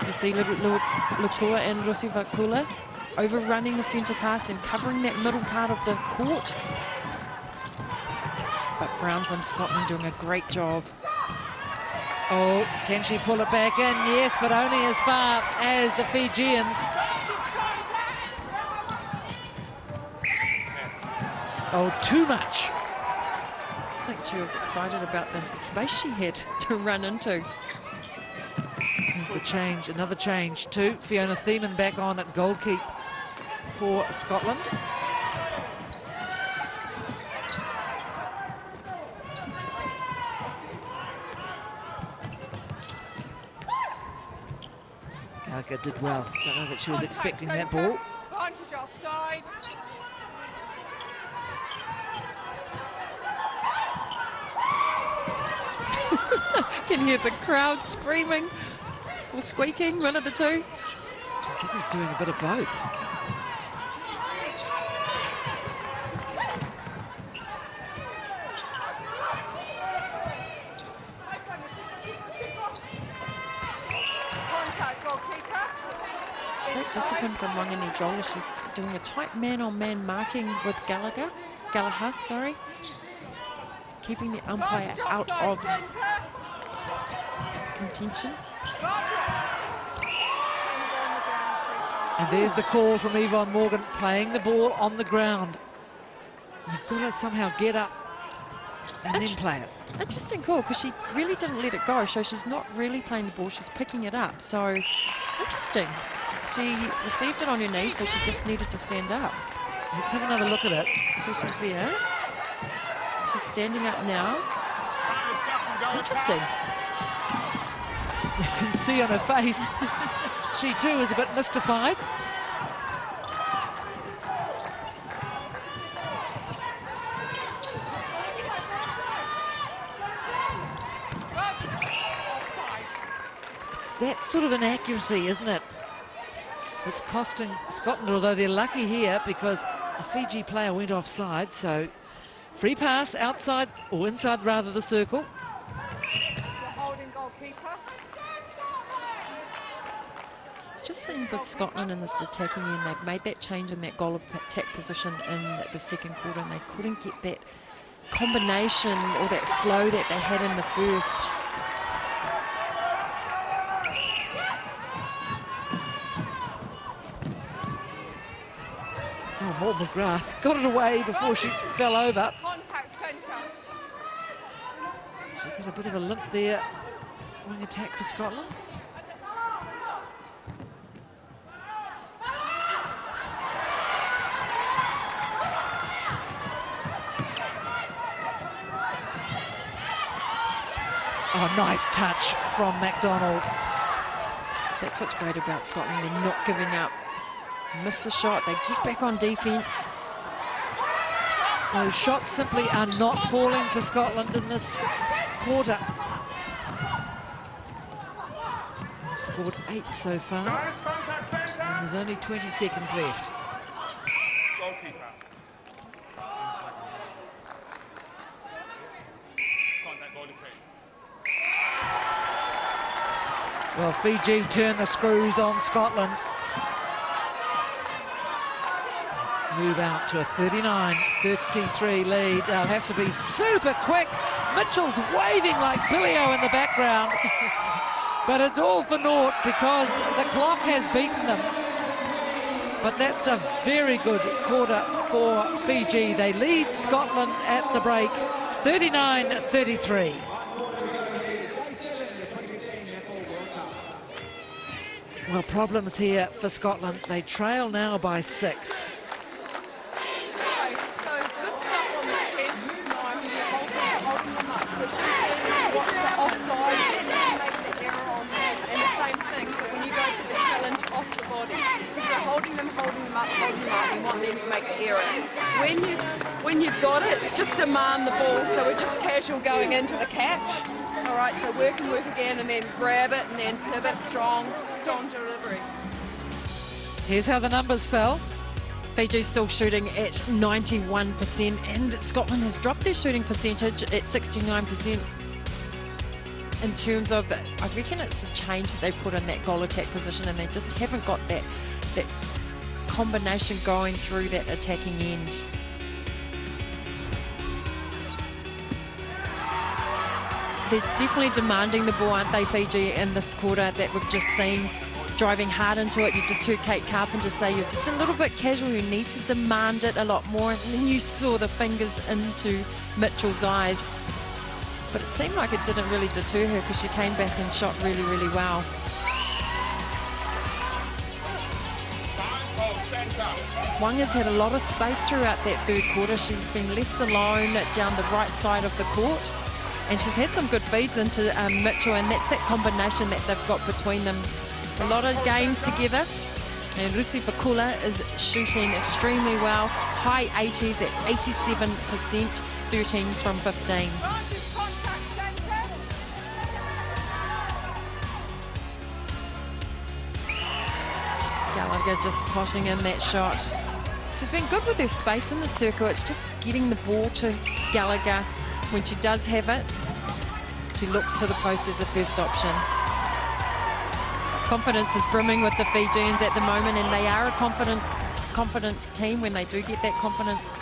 You see Latour and Rusivakula overrunning the centre pass and covering that middle part of the court. But Brown from Scotland doing a great job. Oh, can she pull it back in? Yes, but only as far as the Fijians. Oh, too much. I just think she was excited about the space she had to run into. Here's the change, another change too. Fiona Thiemann back on at goalkeeper for Scotland. Gallagher did well. Don't know that she was expecting that ball. Advantage offside. Can hear the crowd screaming or squeaking, one of the two. I think we're doing a bit of both. Contact goalkeeper. Great discipline from Wanganidrola. She's doing a tight man-on-man marking with Gallagher, sorry. Keeping the umpire out of contention. And there's the call from Yvonne Morgan, playing the ball on the ground. You've got to somehow get up and then play it. Interesting call, because she really didn't let it go, so she's not really playing the ball, she's picking it up. So, interesting. She received it on her knee, so she just needed to stand up. Let's have another look at it. So she's there. She's standing up now. Interesting. You can see on her face, she too is a bit mystified. It's that sort of inaccuracy, isn't it? It's costing Scotland, although they're lucky here because a Fiji player went offside, so free pass outside, or inside rather, the circle. Holding goalkeeper. It's just seen with Scotland in this attacking end, they've made that change in that goal attack position in the second quarter, and they couldn't get that combination or that flow that they had in the first. Paul McGrath got it away before she fell over. Contact centre. She got a bit of a limp there. Wing attack for Scotland. Oh, nice touch from MacDonald. That's what's great about Scotland. They're not giving up. Miss the shot, they get back on defence. Those shots simply are not falling for Scotland in this quarter. They've scored 8 so far, and there's only 20 seconds left. Goalkeeper. Contact goal defence. Well, Fiji turn the screws on Scotland. Move out to a 39-33 lead. They'll have to be super quick. Mitchell's waving like Billy-O in the background. But it's all for naught because the clock has beaten them. But that's a very good quarter for Fiji. They lead Scotland at the break, 39-33. Well, problems here for Scotland. They trail now by 6. We want them to make an error. When you've got it, just demand the ball. So we're just casual going into the catch. All right, so work again, and then grab it, and then pivot, strong delivery. Here's how the numbers fell. Fiji's still shooting at 91%, and Scotland has dropped their shooting percentage at 69%. In terms of, I reckon it's the change that they put in that goal attack position, and they just haven't got that combination going through that attacking end. They're definitely demanding the ball, aren't they, Fiji, in this quarter that we've just seen, driving hard into it. You just heard Kate Carpenter say you're just a little bit casual, you need to demand it a lot more, and then you saw the fingers into Mitchell's eyes. But it seemed like it didn't really deter her because she came back and shot really, really well. Wang has had a lot of space throughout that third quarter. She's been left alone down the right side of the court, and she's had some good feeds into Mitchell, and that's that combination that they've got between them. A lot of games together, and Rusi Pakula is shooting extremely well. High 80s at 87%, 13 from 15. Gallagher just potting in that shot. She's been good with her space in the circle. It's just getting the ball to Gallagher. When she does have it, she looks to the post as a first option. Confidence is brimming with the Fijians at the moment, and they are a confidence team. When they do get that confidence,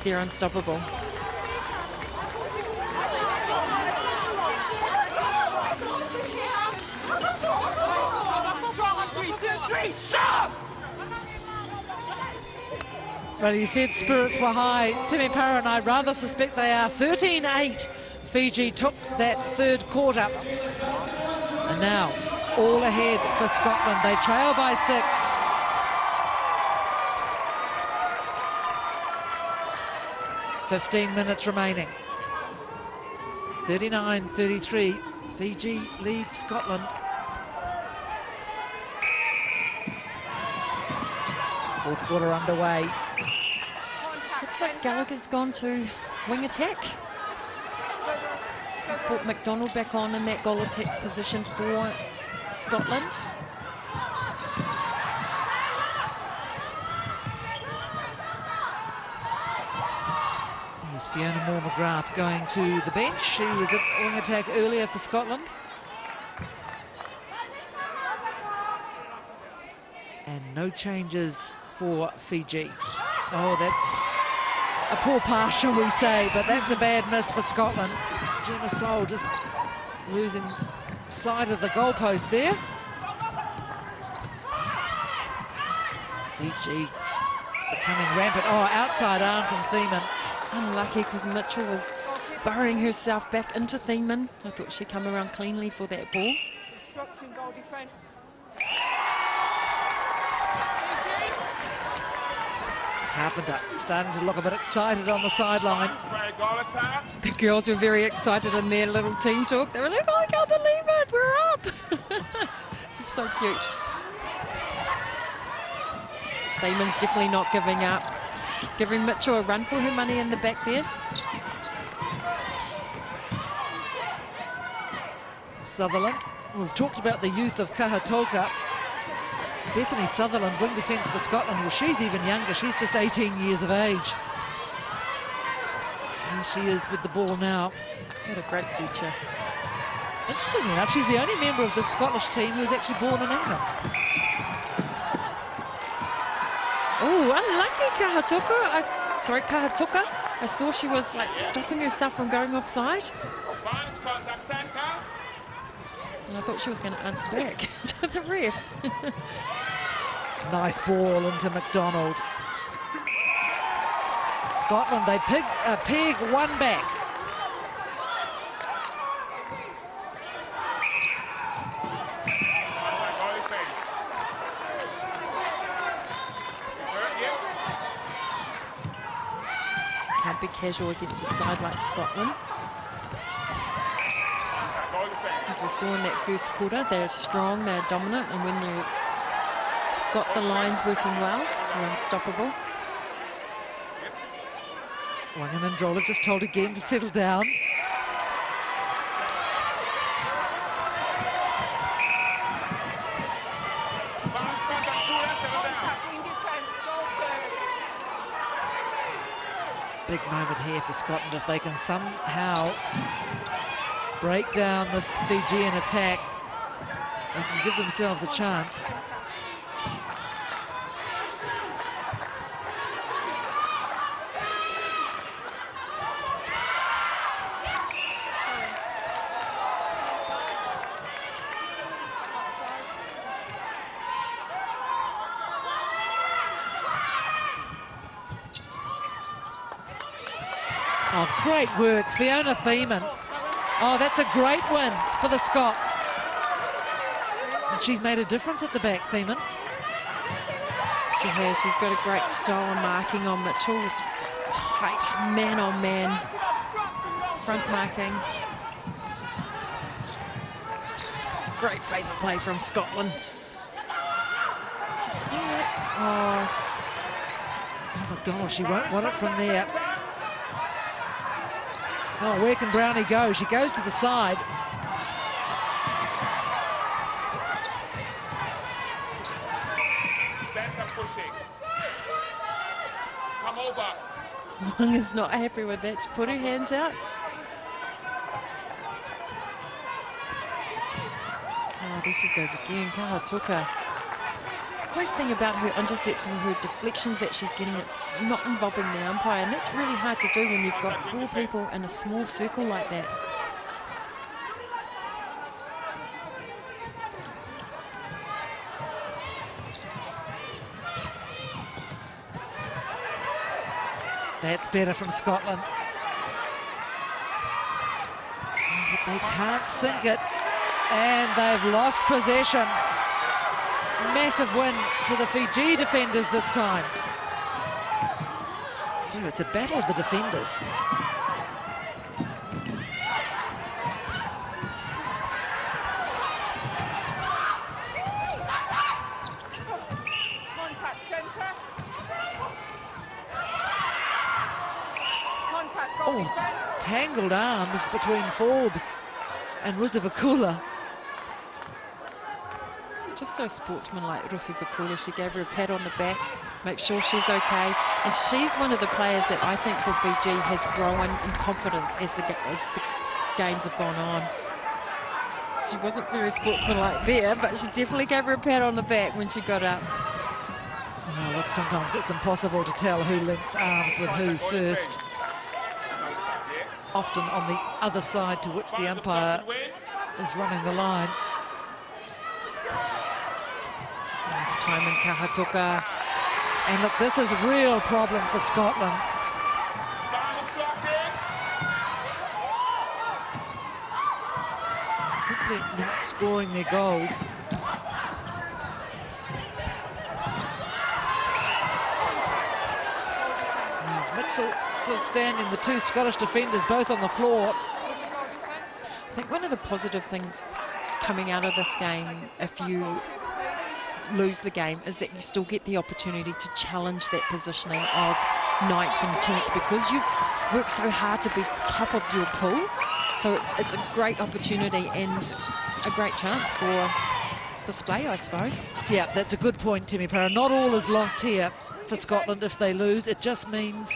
they're unstoppable. Well, you said spirits were high. Timmy Parra and I rather suspect they are. 13-8. Fiji took that third quarter. And now, all ahead for Scotland. They trail by 6. .15 remaining. 39-33. Fiji leads Scotland. Fourth quarter underway. Looks like Gallagher's gone to wing attack. Brought MacDonald back on in that goal attack position for Scotland. Here's Fiona Moore-McGrath going to the bench. She was at wing attack earlier for Scotland. And no changes for Fiji. Oh, that's a poor pass, shall we say, but that's a bad miss for Scotland. Gemma Soul just losing sight of the goalpost there. Fiji becoming rampant. Oh, outside arm from Thiemann. Unlucky because Mitchell was burrowing herself back into Thiemann. I thought she'd come around cleanly for that ball. Instructing goal defence. Carpenter starting to look a bit excited on the sideline. The girls were very excited in their little team talk. They were like, oh, I can't believe it, we're up. It's so cute. Thiemann's definitely not giving up. Giving Mitchell a run for her money in the back there. Sutherland. We've talked about the youth of Kahatoka. Bethany Sutherland, wing defence for Scotland. Well, she's even younger. She's just 18 years of age. Here she is with the ball now. What a great feature. Interestingly enough, she's the only member of the Scottish team who's actually born in England. Oh, unlucky Kahatoka. Kahatoka. I saw she was like stopping herself from going offside. And I thought she was going to answer back to the ref. Nice ball into McDonald. Scotland, they peg one back. Can't be casual against a side like Scotland. As we saw in that first quarter, they're strong, they're dominant, and when they've got the lines working well, they're unstoppable. Wangan and Droller just told again to settle down. Big moment here for Scotland if they can somehow break down this Fijian attack. They can give themselves a chance. Oh, great work, Fiona Thiemann. Oh, that's a great win for the Scots. And she's made a difference at the back, Thiemann. She has. She's got a great style of marking on Mitchell. It was tight, man on man. Front marking. Great phase of play from Scotland. Just, oh, McDonald, she won't want it from there. Oh, where can Brownie go? She goes to the side. Center pushing. Come over. Wong is not happy with that. She put her hands out. Oh, there she goes again. Kahatoka. Great thing about her intercepts or her deflections that she's getting, it's not involving the umpire, and that's really hard to do when you've got 4 people in a small circle like that. That's better from Scotland. But they can't sink it, and they've lost possession. Massive win to the Fiji defenders this time. So it's a battle of the defenders. Contact centre. Contact goal Oh, defence. tangled arms between Forbes and Rusivakula. Just so sportsmanlike, Rusivakula. She gave her a pat on the back, make sure she's okay. And she's one of the players that I think for Fiji has grown in confidence as the games have gone on. She wasn't very sportsmanlike there, but she definitely gave her a pat on the back when she got up. Oh, look, sometimes it's impossible to tell who links arms with who first. Often on the other side to which the umpire is running the line. Nice time in Kahatoka. And look, this is a real problem for Scotland. Simply not scoring their goals. Mitchell still standing, the two Scottish defenders both on the floor. I think one of the positive things coming out of this game, if you lose the game, is that you still get the opportunity to challenge that positioning of 9th and 10th, because you've worked so hard to be top of your pool. So it's a great opportunity and a great chance for display, I suppose. Yeah, that's a good point, Timmy Parra. Not all is lost here for Scotland if they lose. It just means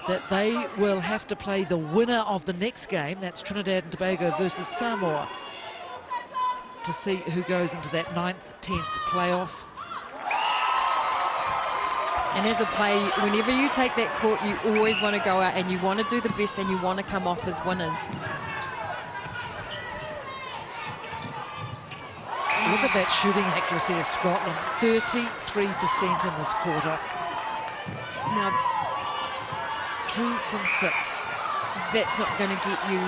that they will have to play the winner of the next game, that's Trinidad and Tobago versus Samoa, to see who goes into that 9th, 10th playoff. And as a play, whenever you take that court, you always want to go out and you want to do the best and you want to come off as winners. Look at that shooting accuracy of Scotland, 33% in this quarter. Now, 2 from 6. that's not going to get you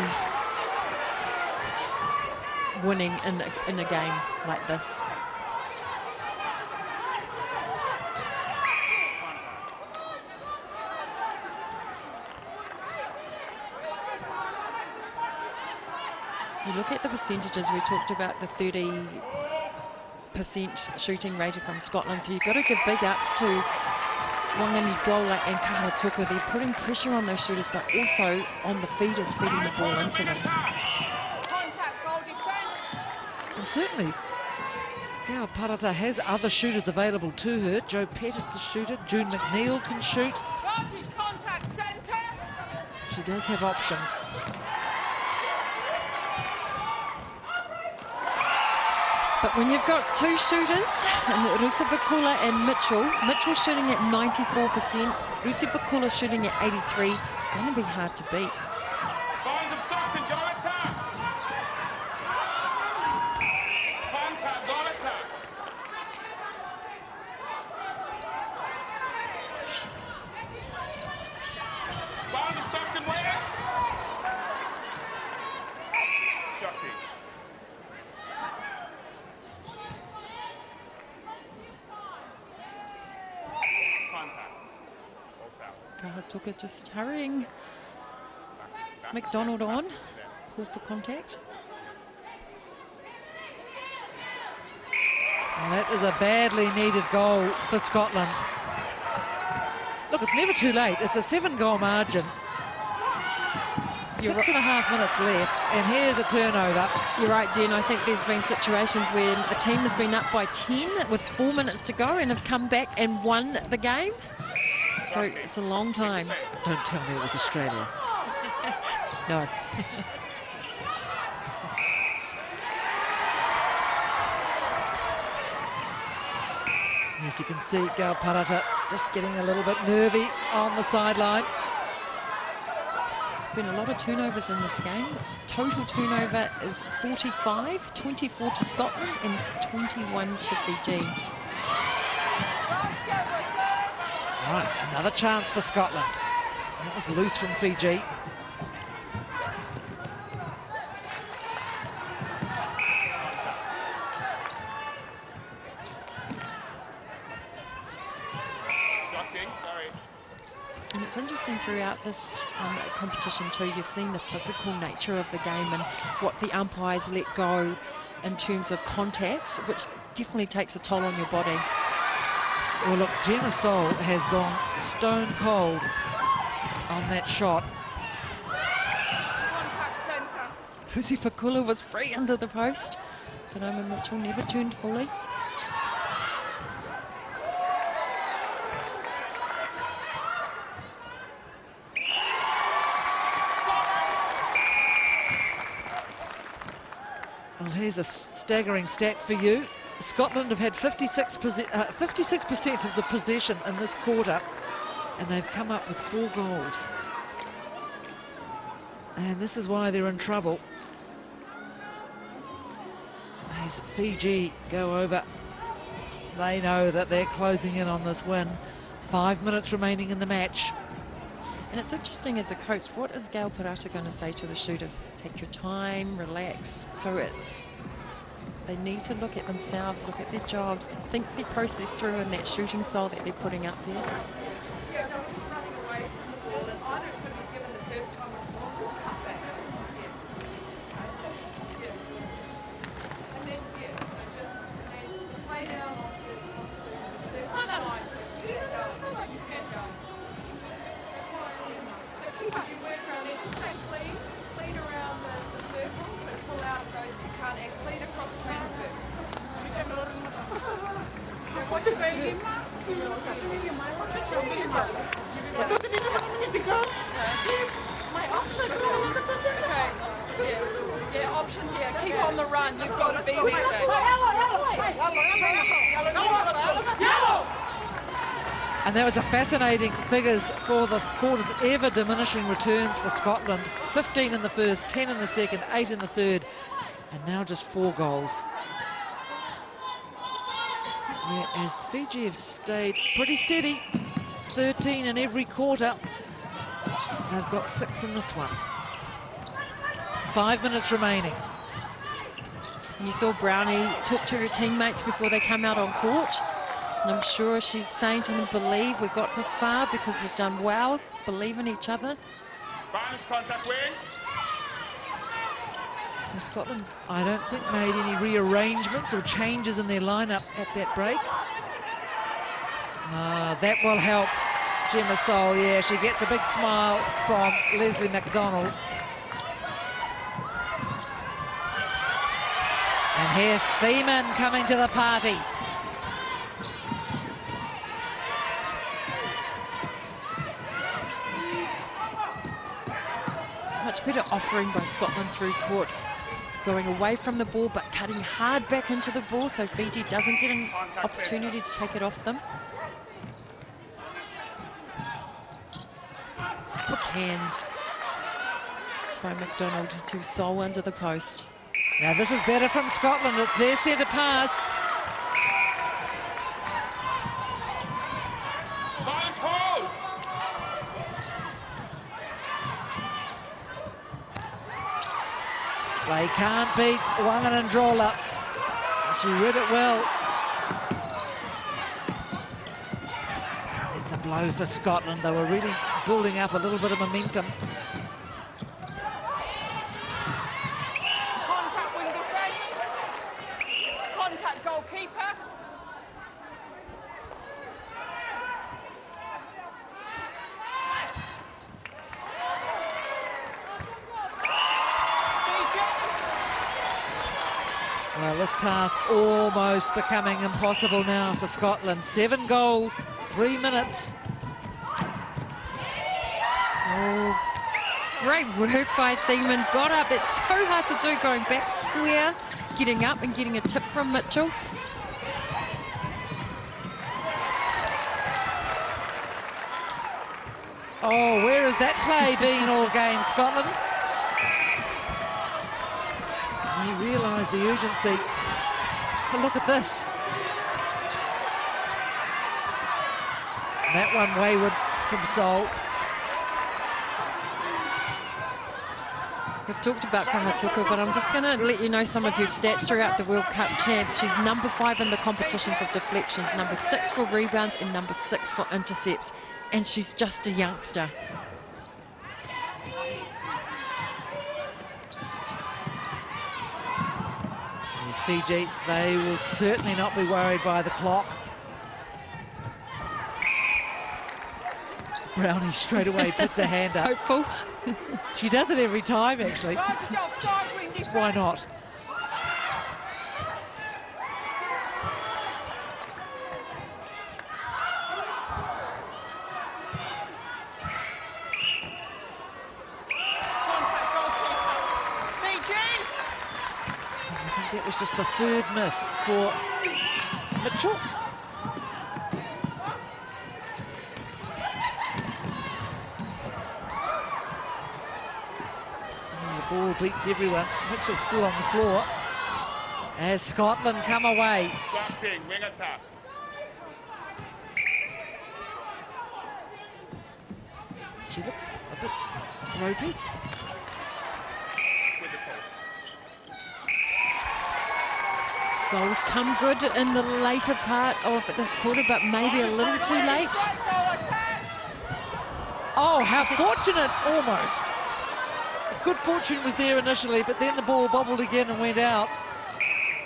winning in a game like this. You look at the percentages, we talked about the 30% shooting rate from Scotland, so you've got to give big ups to Wangani-Gola and Kahatuka. They're putting pressure on those shooters, but also on the feeders, feeding the ball into them. And certainly, Gail Parata has other shooters available to her. Jo Pettit's a shooter, June McNeil can shoot. She does have options. But when you've got two shooters, and Rusivakula and Mitchell shooting at 94%, Rusivakula shooting at 83%, going to be hard to beat. Kahatuka just hurrying McDonald on, call for contact. And that is a badly needed goal for Scotland. Look, it's never too late. It's a 7-goal margin. 6.5 minutes left, and here's a turnover. You're right, Jen. I think there's been situations where a team has been up by 10 with 4 minutes to go and have come back and won the game. So it's a long time. Don't tell me it was Australia. No. As you can see, Gail Parata just getting a little bit nervy on the sideline. It's been a lot of turnovers in this game. Total turnover is 45, 24 to Scotland and 21 to Fiji. Right, another chance for Scotland. That was loose from Fiji. And it's interesting throughout this competition too, you've seen the physical nature of the game and what the umpires let go in terms of contacts, which definitely takes a toll on your body. Well, look, Gemma Sol has gone stone cold on that shot. Rusivakula was free under the post. Tanoma Mitchell never turned fully. Well, here's a staggering stat for you. Scotland have had 56% of the possession in this quarter, and they've come up with 4 goals. And this is why they're in trouble. As Fiji go over, they know that they're closing in on this win. 5 minutes remaining in the match. And it's interesting as a coach, what is Gail Parata going to say to the shooters? Take your time, relax. So they need to look at themselves, look at their jobs, think their process through in that shooting style that they're putting up there. Options here. Keep on the run. You've got to be there. And that was a fascinating figures for the quarters, ever diminishing returns for Scotland. 15 in the first, 10 in the second, 8 in the third, and now just 4 goals. Whereas Fiji have stayed pretty steady, 13 in every quarter. They've got 6 in this one. 5 minutes remaining. And you saw Brownie talk to her teammates before they come out on court. And I'm sure she's saying to them, believe we've got this far because we've done well, believe in each other. Spanish contact wing. So Scotland, I don't think, made any rearrangements or changes in their lineup at that break. That will help Gemma Sol. Yeah, she gets a big smile from Leslie McDonald. And here's Thiemann coming to the party. Much better offering by Scotland through court. Going away from the ball but cutting hard back into the ball so Fiji doesn't get an opportunity to take it off them. Quick hands by McDonald to Sol under the post. Now this is better from Scotland. It's their centre pass. They can't beat Wangan and Drolla. She read it well. It's a blow for Scotland. They were really building up a little bit of momentum. Contact wing defence. Contact goalkeeper. Well, this task almost becoming impossible now for Scotland. 7 goals, 3 minutes. Oh, great work by Thiemann. Got up. It's so hard to do, going back square, getting up and getting a tip from Mitchell. Oh, where has that play been all game, Scotland? They realised the urgency. But look at this. That one wayward from Sol. We've talked about Kahatuka, but I'm just going to let you know some of her stats throughout the World Cup champs. She's number 5 in the competition for deflections, number 6 for rebounds, and number 6 for intercepts. And she's just a youngster. Fiji, they will certainly not be worried by the clock. Brownie straight away puts her hand up. Hopeful. She does it every time, actually. Why not? That was just the 3rd miss for Mitchell. And the ball beats everyone. Mitchell's still on the floor as Scotland come away. Distracting, wing attack. She looks a bit ropey. With the post. Souls come good in the later part of this quarter, but maybe a little too late. Oh, how fortunate, almost. Good fortune was there initially, but then the ball bobbled again and went out.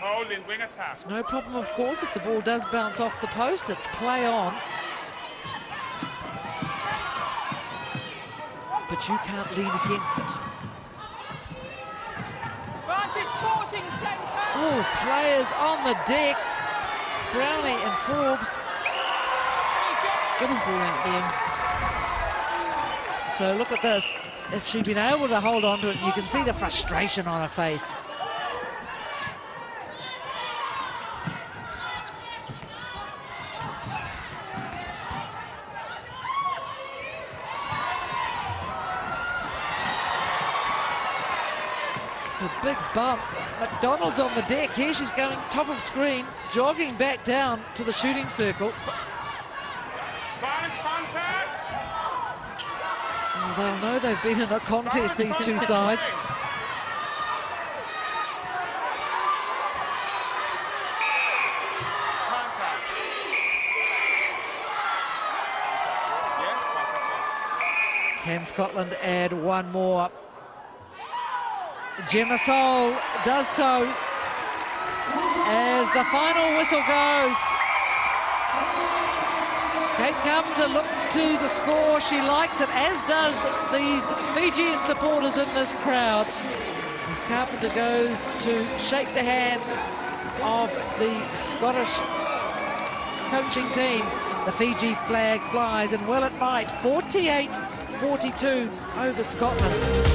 Hold in, wing attack. It's no problem, of course, if the ball does bounce off the post. It's play on. But you can't lean against it. Oh, players on the deck. Brownie and Forbes. Skittle ball out there. So look at this. If she'd been able to hold on to it, you can see the frustration on her face. The big bump. McDonald's on the deck. Here she's going top of screen, jogging back down to the shooting circle. Violence contact. Well, they'll know they've been in a contest, these two sides. Contact. Yes, pass. Can Scotland add one more? Gemma Sol does so as the final whistle goes. Kate Carpenter looks to the score. She likes it, as does these Fijian supporters in this crowd. As Carpenter goes to shake the hand of the Scottish coaching team, the Fiji flag flies, and well it might. 48-42 over Scotland.